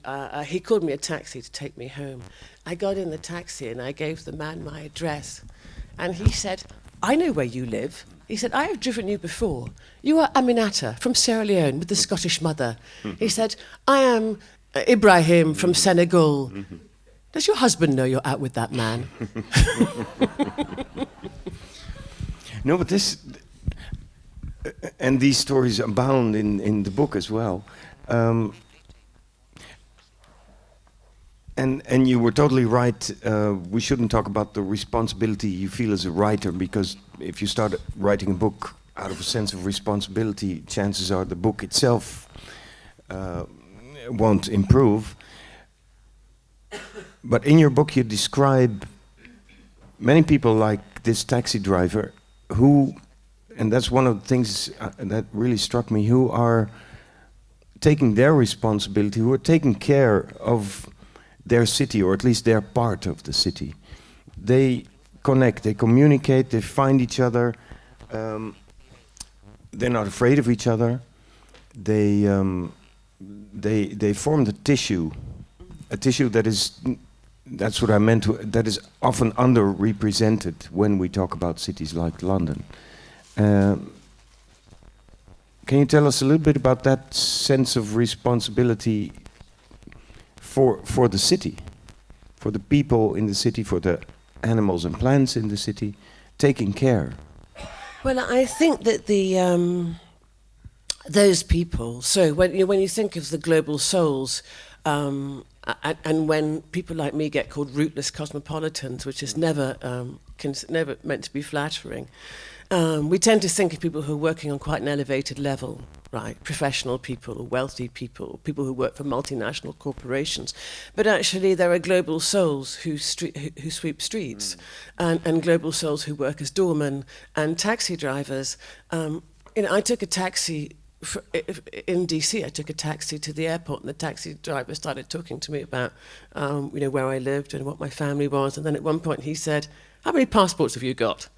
he called me a taxi to take me home. I got in the taxi and I gave the man my address. And he said, I know where you live. He said, I have driven you before. You are Aminatta from Sierra Leone with the Scottish mother. He said, I am Ibrahim from Senegal. Does your husband know you're out with that man? No, but this, and these stories abound in the book as well. And you were totally right. We shouldn't talk about the responsibility you feel as a writer, because if you start writing a book out of a sense of responsibility, chances are the book itself won't improve. But in your book you describe many people like this taxi driver who, and that's one of the things that really struck me, who are taking their responsibility, who are taking care of their city, or at least their part of the city. They connect, they communicate, they find each other. They're not afraid of each other. They form the tissue, a tissue that is, that's what I meant to, that is often underrepresented when we talk about cities like London. Can you tell us a little bit about that sense of responsibility for the city, for the people in the city, for the animals and plants in the city, taking care? Well, I think that those people. So when you think of the global souls, and when people like me get called rootless cosmopolitans, which is never meant to be flattering, we tend to think of people who are working on quite an elevated level, right? Professional people, wealthy people, people who work for multinational corporations. But actually there are global souls who sweep streets, and global souls who work as doormen and taxi drivers. I took a taxi in DC. I took a taxi to the airport, and the taxi driver started talking to me about where I lived and what my family was. And then at one point he said, "How many passports have you got?"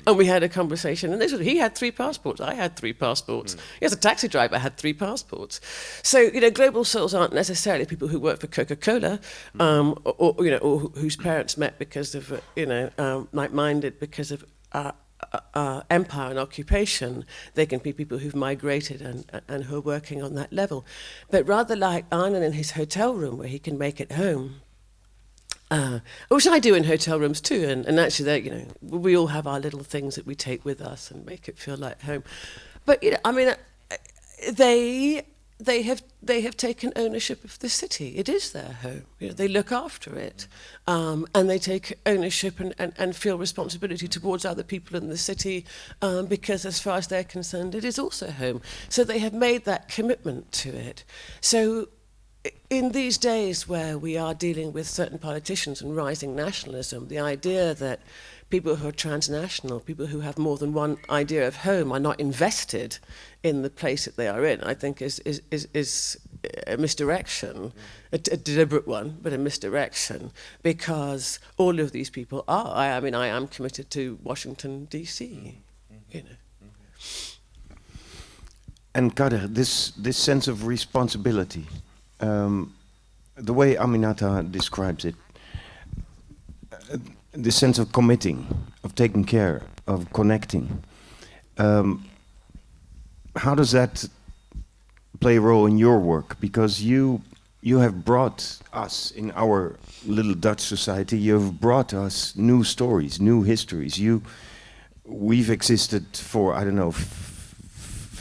And we had a conversation, and he had 3 passports, I had 3 passports. As a taxi driver, I had 3 passports. So, global souls aren't necessarily people who work for Coca-Cola, or whose parents met because of, like-minded because of empire and occupation. They can be people who've migrated and who are working on that level. But rather like Arnon in his hotel room, where he can make it home, which I do in hotel rooms too, and actually, we all have our little things that we take with us and make it feel like home. But they have taken ownership of the city. It is their home. They look after it, and they take ownership and feel responsibility towards other people in the city, because as far as they're concerned, it is also home. So they have made that commitment to it. So in these days where we are dealing with certain politicians and rising nationalism, the idea that people who are transnational, people who have more than one idea of home, are not invested in the place that they are in, I think is a misdirection, a deliberate one, but a misdirection, because all of these people are. I am committed to Washington, D.C., And Kader, this sense of responsibility, the way Aminatta describes it, the sense of committing, of taking care, of connecting, how does that play a role in your work? Because you have brought us, in our little Dutch society, you have brought us new stories, new histories. We've existed for,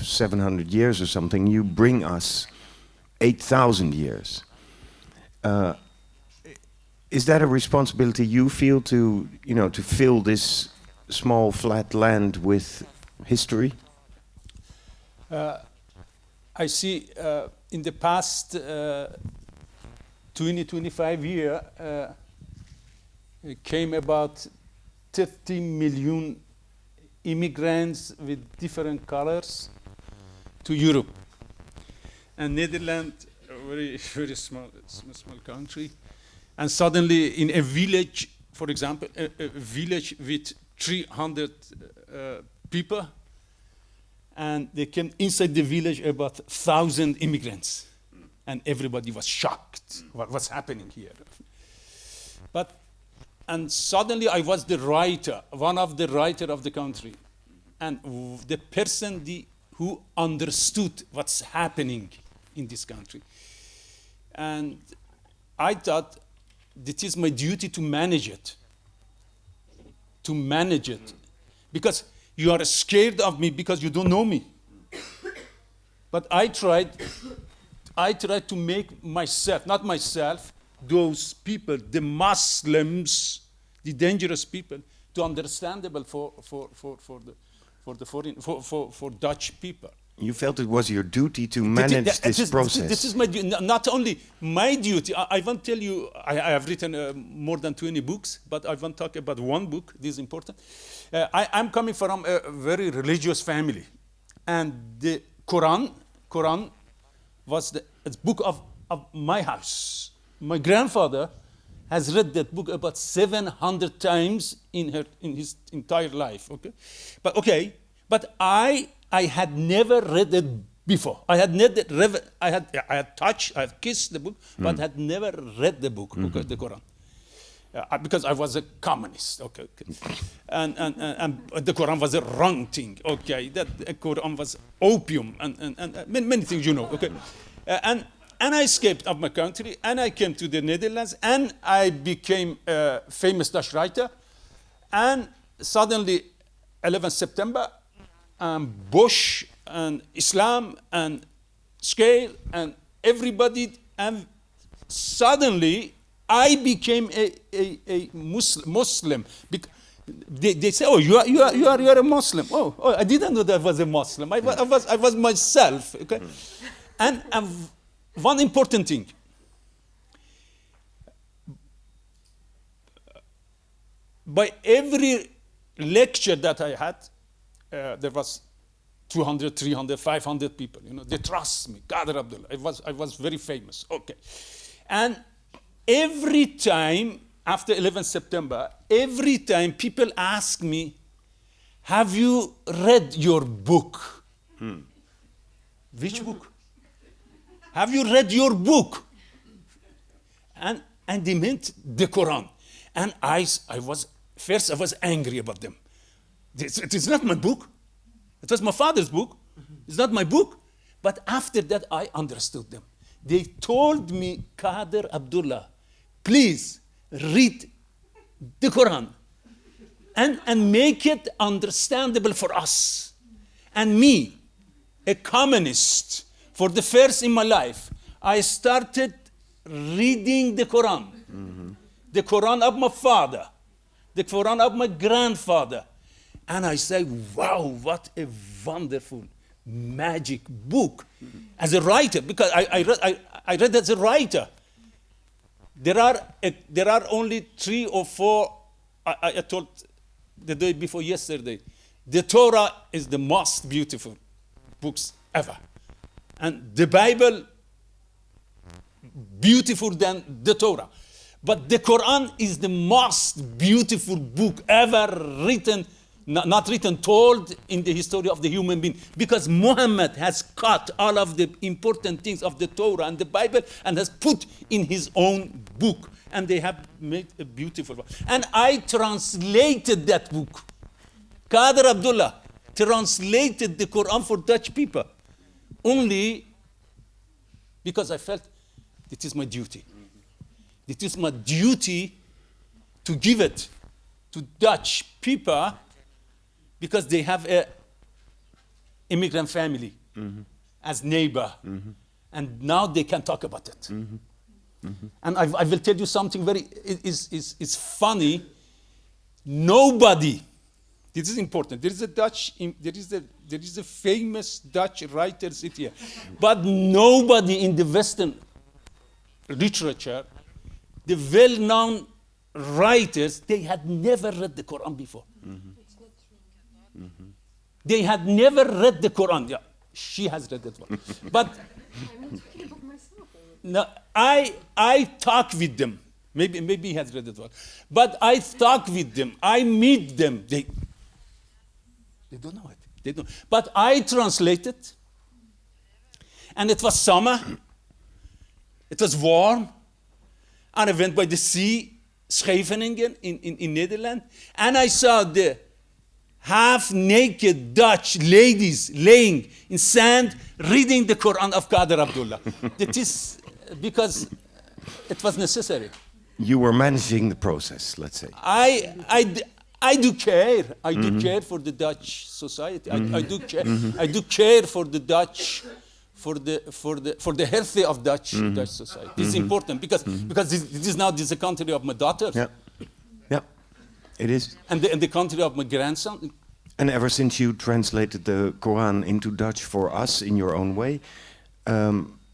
700 years or something. You bring us 8,000 years. Is that a responsibility you feel to fill this small flat land with history? I see in the past 25 years came about 30 million immigrants with different colors to Europe. And Netherlands, a very, very small country. And suddenly in a village, for example, a village with 300 people, and they came inside the village about 1,000 immigrants. And everybody was shocked. What's happening here? And suddenly I was the writer, one of the writers of the country. And the person who understood what's happening in this country. And I thought it is my duty to manage it. To manage it. Because you are scared of me because you don't know me. But I tried to make myself, not myself, those people, the Muslims, the dangerous people, to understandable for Dutch people. You felt it was your duty to manage this process. This is my not only my duty. I won't tell you. I have written more than 20 books, but I won't talk about one book. This is important. I'm coming from a very religious family, and the Quran was the book of my house. My grandfather has read that book about 700 times in his entire life. But I had never read it before. I had touched, I had kissed the book, but had never read the book, the Quran. Because I was a communist, and the Quran was a wrong thing, that the Quran was opium and many things, and I escaped of my country, and I came to the Netherlands, and I became a famous Dutch writer, and suddenly 11 September, Bush and Islam and scale and everybody, and suddenly I became a Muslim. They say, "Oh, you are a Muslim." Oh, I didn't know that I was a Muslim. I was myself. And one important thing. By every lecture that I had, there was 200, 300, 500 people. They trust me. KADER ABDOLAH. I was very famous. And every time after 11 September, every time people ask me, "Have you read your book?" Which book? Have you read your book? And they meant the Quran. And I was angry about them. It is not my book. It was my father's book. It's not my book. But after that, I understood them. They told me, "KADER ABDOLAH, please read the Quran and make it understandable for us." And me, a communist, for the first in my life, I started reading the Quran. The Quran of my father, the Quran of my grandfather. And I say, wow, what a wonderful, magic book. As a writer, because I read as a writer. There are only 3 or 4, I told the day before yesterday, the Torah is the most beautiful books ever. And the Bible, beautiful than the Torah. But the Quran is the most beautiful book ever written, not written, told in the history of the human being. Because Muhammad has cut all of the important things of the Torah and the Bible and has put in his own book. And they have made a beautiful one. And I translated that book. KADER ABDOLAH translated the Quran for Dutch people. Only because I felt it is my duty. It is my duty to give it to Dutch people because they have an immigrant family as neighbor. And now they can talk about it. And I will tell you something very, is funny. Nobody, this is important, there is a famous Dutch writer sit here, but nobody in the Western literature, the well-known writers, they had never read the Quran before. They had never read the Quran. Yeah, she has read that one. But no, I talk with them. Maybe he has read that one. But I talk with them. I meet them. They don't know it. They don't. But I translated. And it was summer. It was warm. And I went by the sea, Scheveningen, in Netherlands. And I saw the half-naked Dutch ladies laying in sand, reading the Quran of KADER ABDOLAH. That is because it was necessary. you were managing the process, let's say. I do care. I do care for the Dutch society. I do care. I do care for the Dutch, for the health of Dutch society. This is important because this is a country of my daughters. Yeah, yeah, it is. And the country of my grandson. And ever since you translated the Quran into Dutch for us in your own way,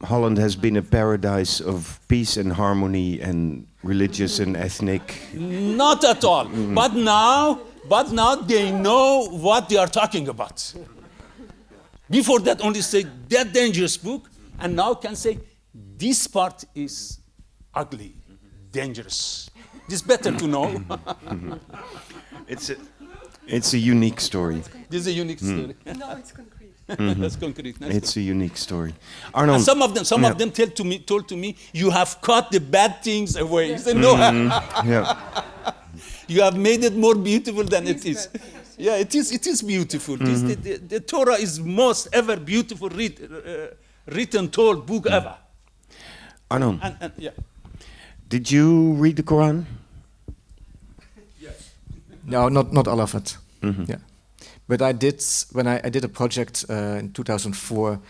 Holland has been a paradise of peace and harmony and religious and ethnic. Not at all. But now they know what they are talking about. Before that, only say that dangerous book, and now can say this part is ugly, dangerous. This better to know. It's a unique story. This is a unique story. No, it's concrete. That's concrete. Nice. It's a unique story. Arnon, and some of them told to me, you have cut the bad things away. I said, no, you have made it more beautiful than it is. Yeah, it is beautiful. The Torah is most ever beautiful written, told book ever. Arnon, And yeah. did you read the Quran? No, not all of it. Yeah, but I did when I did a project in 2004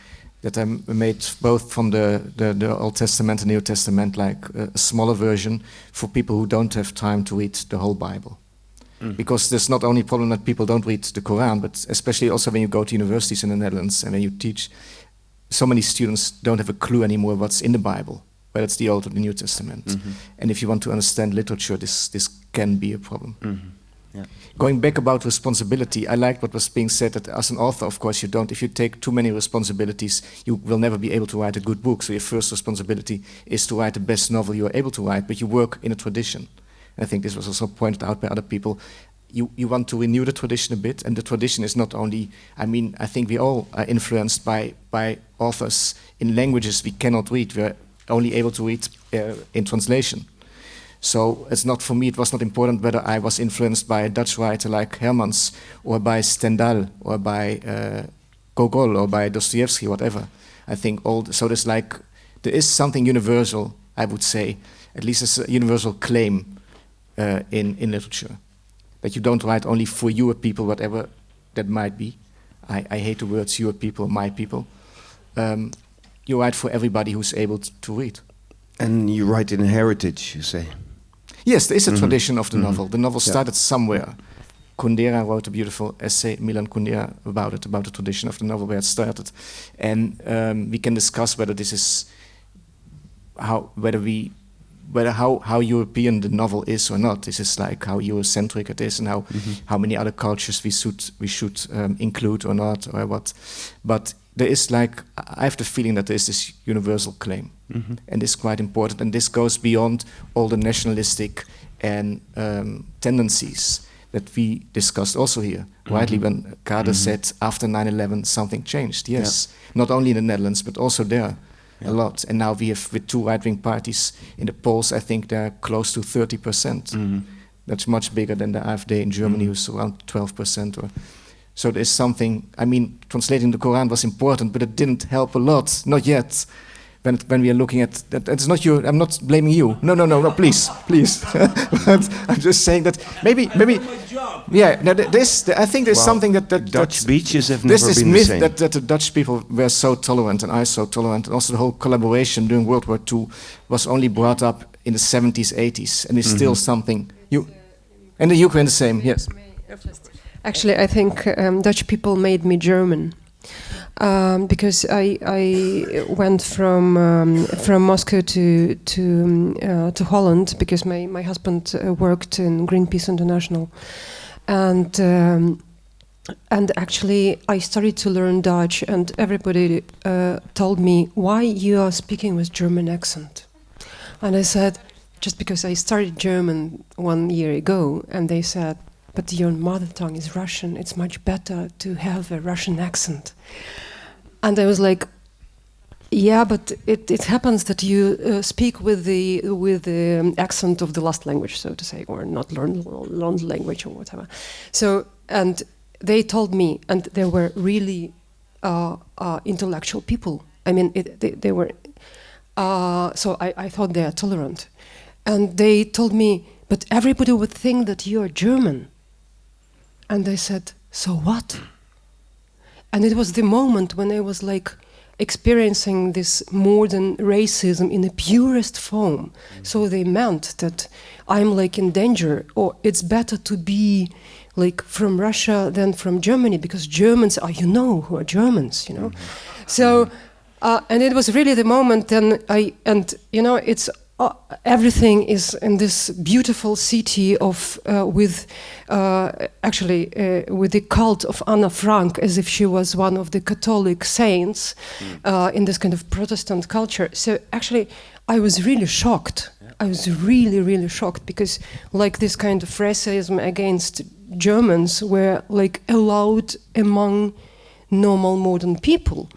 that I made both from the Old Testament and New Testament, like a smaller version for people who don't have time to read the whole Bible. Because there's not only a problem that people don't read the Quran, but especially also when you go to universities in the Netherlands and when you teach, so many students don't have a clue anymore what's in the Bible, whether it's the Old or the New Testament. And if you want to understand literature, this can be a problem. Yeah. Going back about responsibility, I liked what was being said that as an author, of course, you don't. If you take too many responsibilities, you will never be able to write a good book. So your first responsibility is to write the best novel you are able to write, but you work in a tradition. And I think this was also pointed out by other people. You want to renew the tradition a bit, and the tradition is not only, I think we all are influenced by authors in languages we cannot read. We're only able to read in translation. So it's not, for me, it was not important whether I was influenced by a Dutch writer like Keulemans, or by Stendhal, or by Gogol, or by Dostoevsky, whatever. I think so there is something universal, I would say, at least it's a universal claim in literature. That you don't write only for your people, whatever that might be. I hate the words your people, my people. You write for everybody who's able to read. And you write in heritage, you say? Yes, there is a tradition of the novel. The novel started somewhere. Kundera wrote a beautiful essay, Milan Kundera, about the tradition of the novel, where it started. And we can discuss whether this is how European the novel is or not. This is like how Eurocentric it is, and how many other cultures we should include or not, or what. But there is I have the feeling that there is this universal claim, and this is quite important, and this goes beyond all the nationalistic and tendencies that we discussed also here. Rightly, when KADER said after 9/11 something changed. Yes, not only in the Netherlands but also there. A lot, and now we have with two right-wing parties in the polls. I think they're close to 30%. That's much bigger than the AfD in Germany, who's around 12%. So there's something. Translating the Quran was important, but it didn't help a lot. Not yet. When we are looking at that, it's not you. I'm not blaming you. No. Please. But I'm just saying that maybe. Yeah. Now I think there's something that Dutch beaches have never been the same. This myth that the Dutch people were so tolerant and are so tolerant, and also the whole collaboration during World War II was only brought up in the 70s, 80s, and is still something. And the Ukraine the same. Yes. Actually, I think Dutch people made me German. Because I went from Moscow to Holland because my husband worked in Greenpeace International, and actually I started to learn Dutch, and everybody told me, why you are speaking with German accent, and I said, just because I started German 1 year ago, and they said, but your mother tongue is Russian, it's much better to have a Russian accent. And I was like, yeah, but it happens that you speak with the accent of the last language, so to say, or not learned language or whatever. So, and they told me, and they were really intellectual people. I mean, they were. So I thought they are tolerant, And they told me, but everybody would think that you're German. And I said, so what? And it was the moment when I was like experiencing this modern racism in the purest form. So they meant that I'm like in danger, or it's better to be like from Russia than from Germany, because Germans are, you know, who are Germans, you know. So, and it was really the moment then it's everything is in this beautiful city of with the cult of Anna Frank, as if she was one of the Catholic saints in this kind of Protestant culture. So actually, I was really shocked. I was really, really shocked, because like this kind of racism against Germans were like allowed among normal modern people.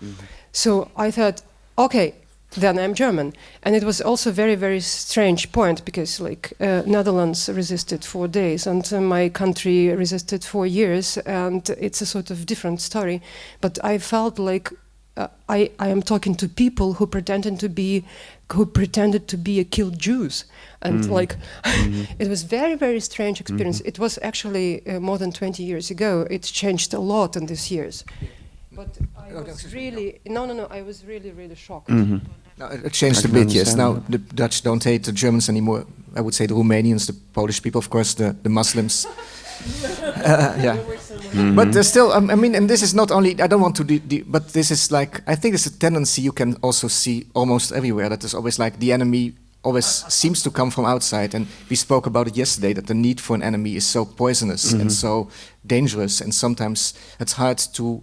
So I thought, okay, then I'm German. And it was also a very, very strange point, because like Netherlands resisted 4 days and my country resisted 4 years, and it's a sort of different story. But I felt like I am talking to people who pretended to be killed Jews. And like, it was very, very strange experience. It was actually more than 20 years ago. It's changed a lot in these years. But I was really, I was really, really shocked. No, it changed a bit, yes. Now the Dutch don't hate the Germans anymore. I would say the Romanians, the Polish people, of course, the Muslims. Yeah. But there's still, I mean, and this is not only, I don't want to, but this is like, I think it's a tendency you can also see almost everywhere, that there's always like the enemy always seems to come from outside. And we spoke about it yesterday, that the need for an enemy is so poisonous and so dangerous, and sometimes it's hard to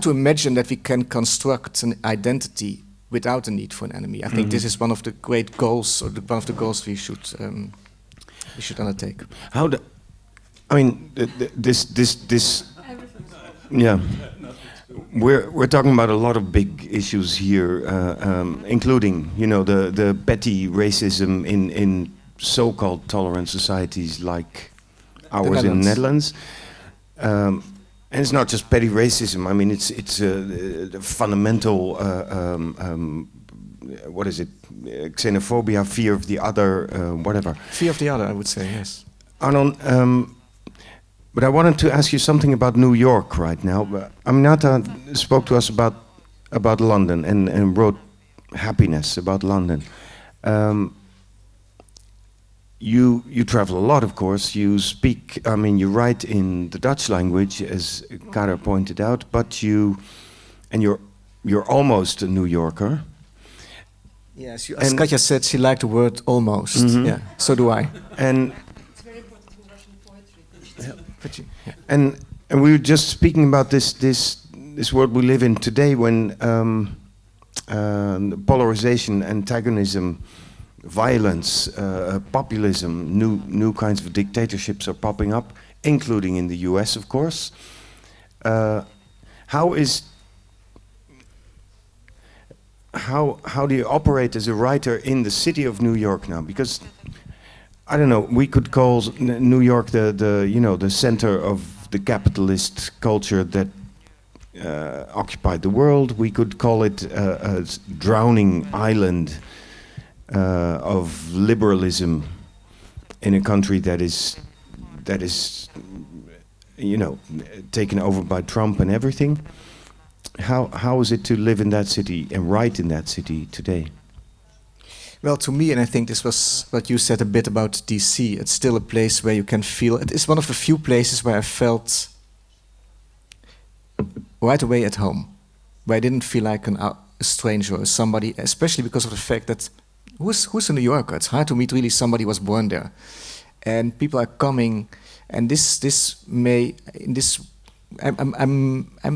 imagine that we can construct an identity without the need for an enemy. I think this is one of the great goals, or one of the goals we should undertake. Yeah, we're talking about a lot of big issues here, including, you know, the petty racism in so-called tolerant societies like ours in the Netherlands. And it's not just petty racism. I mean, it's a fundamental, what is it? Xenophobia, fear of the other, whatever. Fear of the other, I would say, yes. Arnon, but I wanted to ask you something about New York right now. Aminata spoke to us about London and wrote happiness about London. You travel a lot, of course. You speak, I mean, you write in the Dutch language, as KADER pointed out, but you're almost a New Yorker. Yes, as Katja said, she liked the word almost. Yeah, so do I. And It's very important in Russian poetry. and we were just speaking about this world we live in today, when polarization, antagonism, violence, populism, new kinds of dictatorships are popping up, including in the US, of course. How do you operate as a writer in the city of New York now? Because I don't know, we could call New York the center of the capitalist culture that occupied the world. We could call it a drowning island of liberalism in a country that is taken over by Trump and everything. How is it to live in that city and write in that city today? Well, to me, and I think this was what you said a bit about DC, it's still a place where you can feel, it is one of the few places where I felt right away at home, where I didn't feel like a stranger or somebody, especially because of the fact that who's a New Yorker? It's hard to meet really somebody who was born there. And people are coming, and I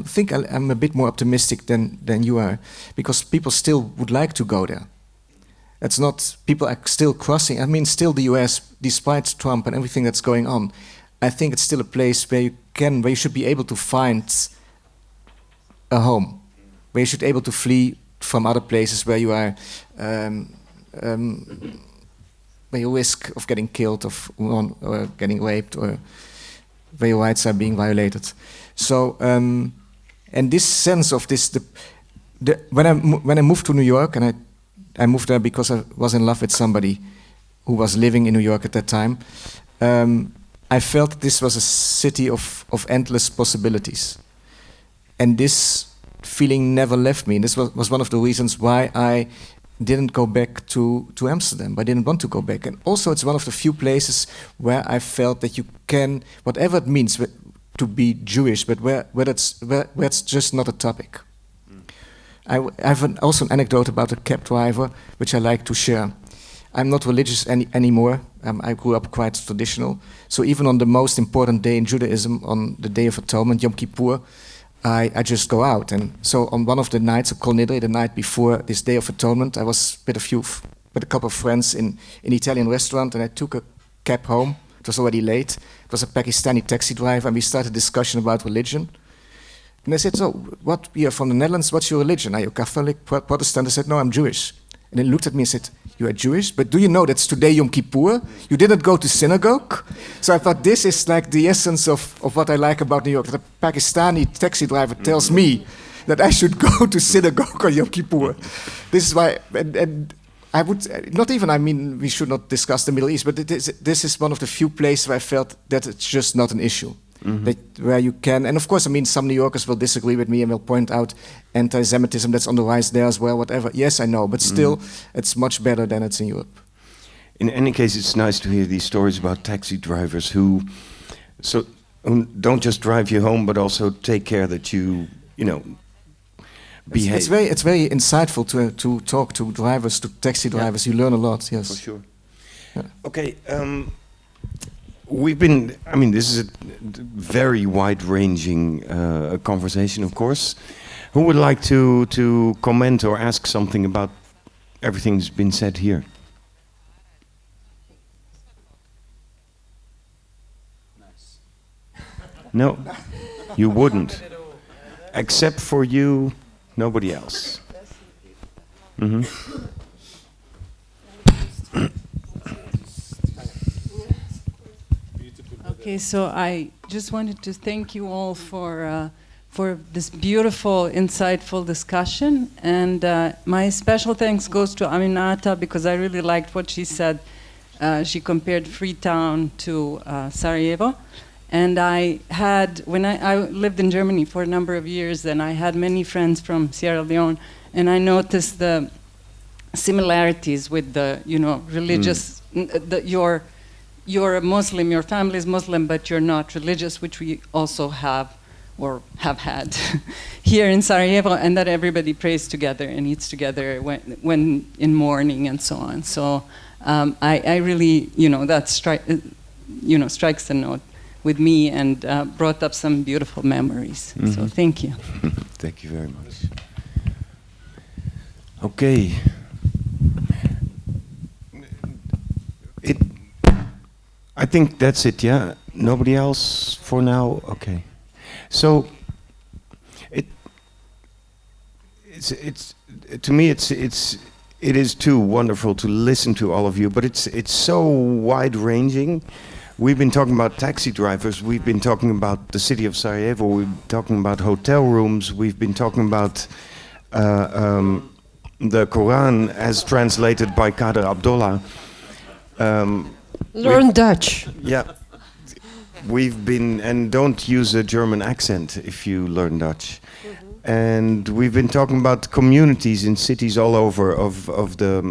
think I'm a bit more optimistic than you are, because people still would like to go there. It's not, people are still crossing, I mean, still the US, despite Trump and everything that's going on, I think it's still a place where you should be able to find a home, where you should be able to flee from other places where you are, where you risk of getting killed or getting raped, or where your rights are being violated. So, and this sense of this, when I moved to New York, and I moved there because I was in love with somebody who was living in New York at that time, I felt this was a city of endless possibilities. And this feeling never left me. And this was one of the reasons why I didn't go back to Amsterdam. I didn't want to go back. And also it's one of the few places where I felt that you can, whatever it means to be Jewish, but where it's just not a topic. I have also an anecdote about a cab driver, which I like to share. I'm not religious anymore. I grew up quite traditional. So even on the most important day in Judaism, on the Day of Atonement, Yom Kippur, I just go out. And so on one of the nights of Kol Nidre, the night before this Day of Atonement, I was with a couple of friends in an Italian restaurant, and I took a cab home. It was already late. It was a Pakistani taxi driver, and we started a discussion about religion. And I said, so, you're from the Netherlands, what's your religion? Are you Catholic, Protestant? I said, no, I'm Jewish. And he looked at me and said, you are Jewish, but do you know that's today Yom Kippur? You didn't go to synagogue? So I thought this is like the essence of what I like about New York. That a Pakistani taxi driver tells me that I should go to synagogue on Yom Kippur. This is why, and I would, not even, I mean, we should not discuss the Middle East, but this is one of the few places where I felt that it's just not an issue. Where you can, and of course, I mean, some New Yorkers will disagree with me and will point out anti-Semitism that's on the rise there as well, whatever. Yes, I know, but still, it's much better than it's in Europe. In any case, it's nice to hear these stories about taxi drivers who don't just drive you home, but also take care that you behave. It's very insightful to talk to drivers, to taxi drivers. You learn a lot. Yes, for sure. Yeah. Okay. This is a very wide-ranging conversation, of course. Who would like to comment or ask something about everything that's been said here? Nice. No, you wouldn't. Except for you, nobody else. Okay, so I just wanted to thank you all for this beautiful, insightful discussion, and my special thanks goes to Aminatta because I really liked what she said. She compared Freetown to Sarajevo, and when I lived in Germany for a number of years, and I had many friends from Sierra Leone, and I noticed the similarities with the religious you're a Muslim, your family is Muslim, but you're not religious, which we also have or have had here in Sarajevo, and that everybody prays together and eats together when in mourning and so on. So I really, that strikes a note with me and brought up some beautiful memories. So thank you. Thank you very much. Okay. I think that's it, yeah? Nobody else for now? Okay. So, to me, it is too wonderful to listen to all of you, but it's so wide-ranging. We've been talking about taxi drivers, we've been talking about the city of Sarajevo, we've been talking about hotel rooms, we've been talking about the Quran as translated by KADER ABDOLAH. Learn Dutch. Yeah. We've been, and don't use a German accent if you learn Dutch. And we've been talking about communities in cities all over of the,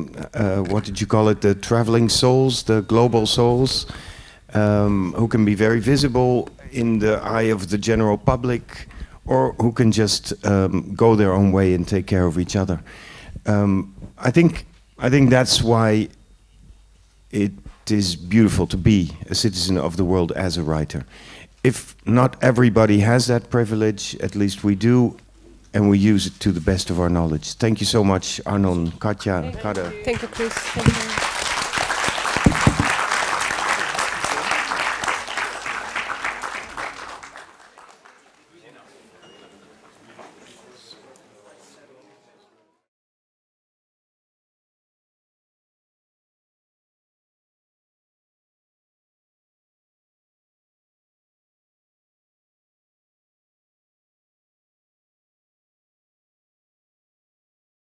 what did you call it, the traveling souls, the global souls, who can be very visible in the eye of the general public, or who can just go their own way and take care of each other. I think that's why it is beautiful to be a citizen of the world as a writer. If not everybody has that privilege, at least we do, and we use it to the best of our knowledge. Thank you so much, Arnon, Katja, KADER. Thank you, Chris. Thank you.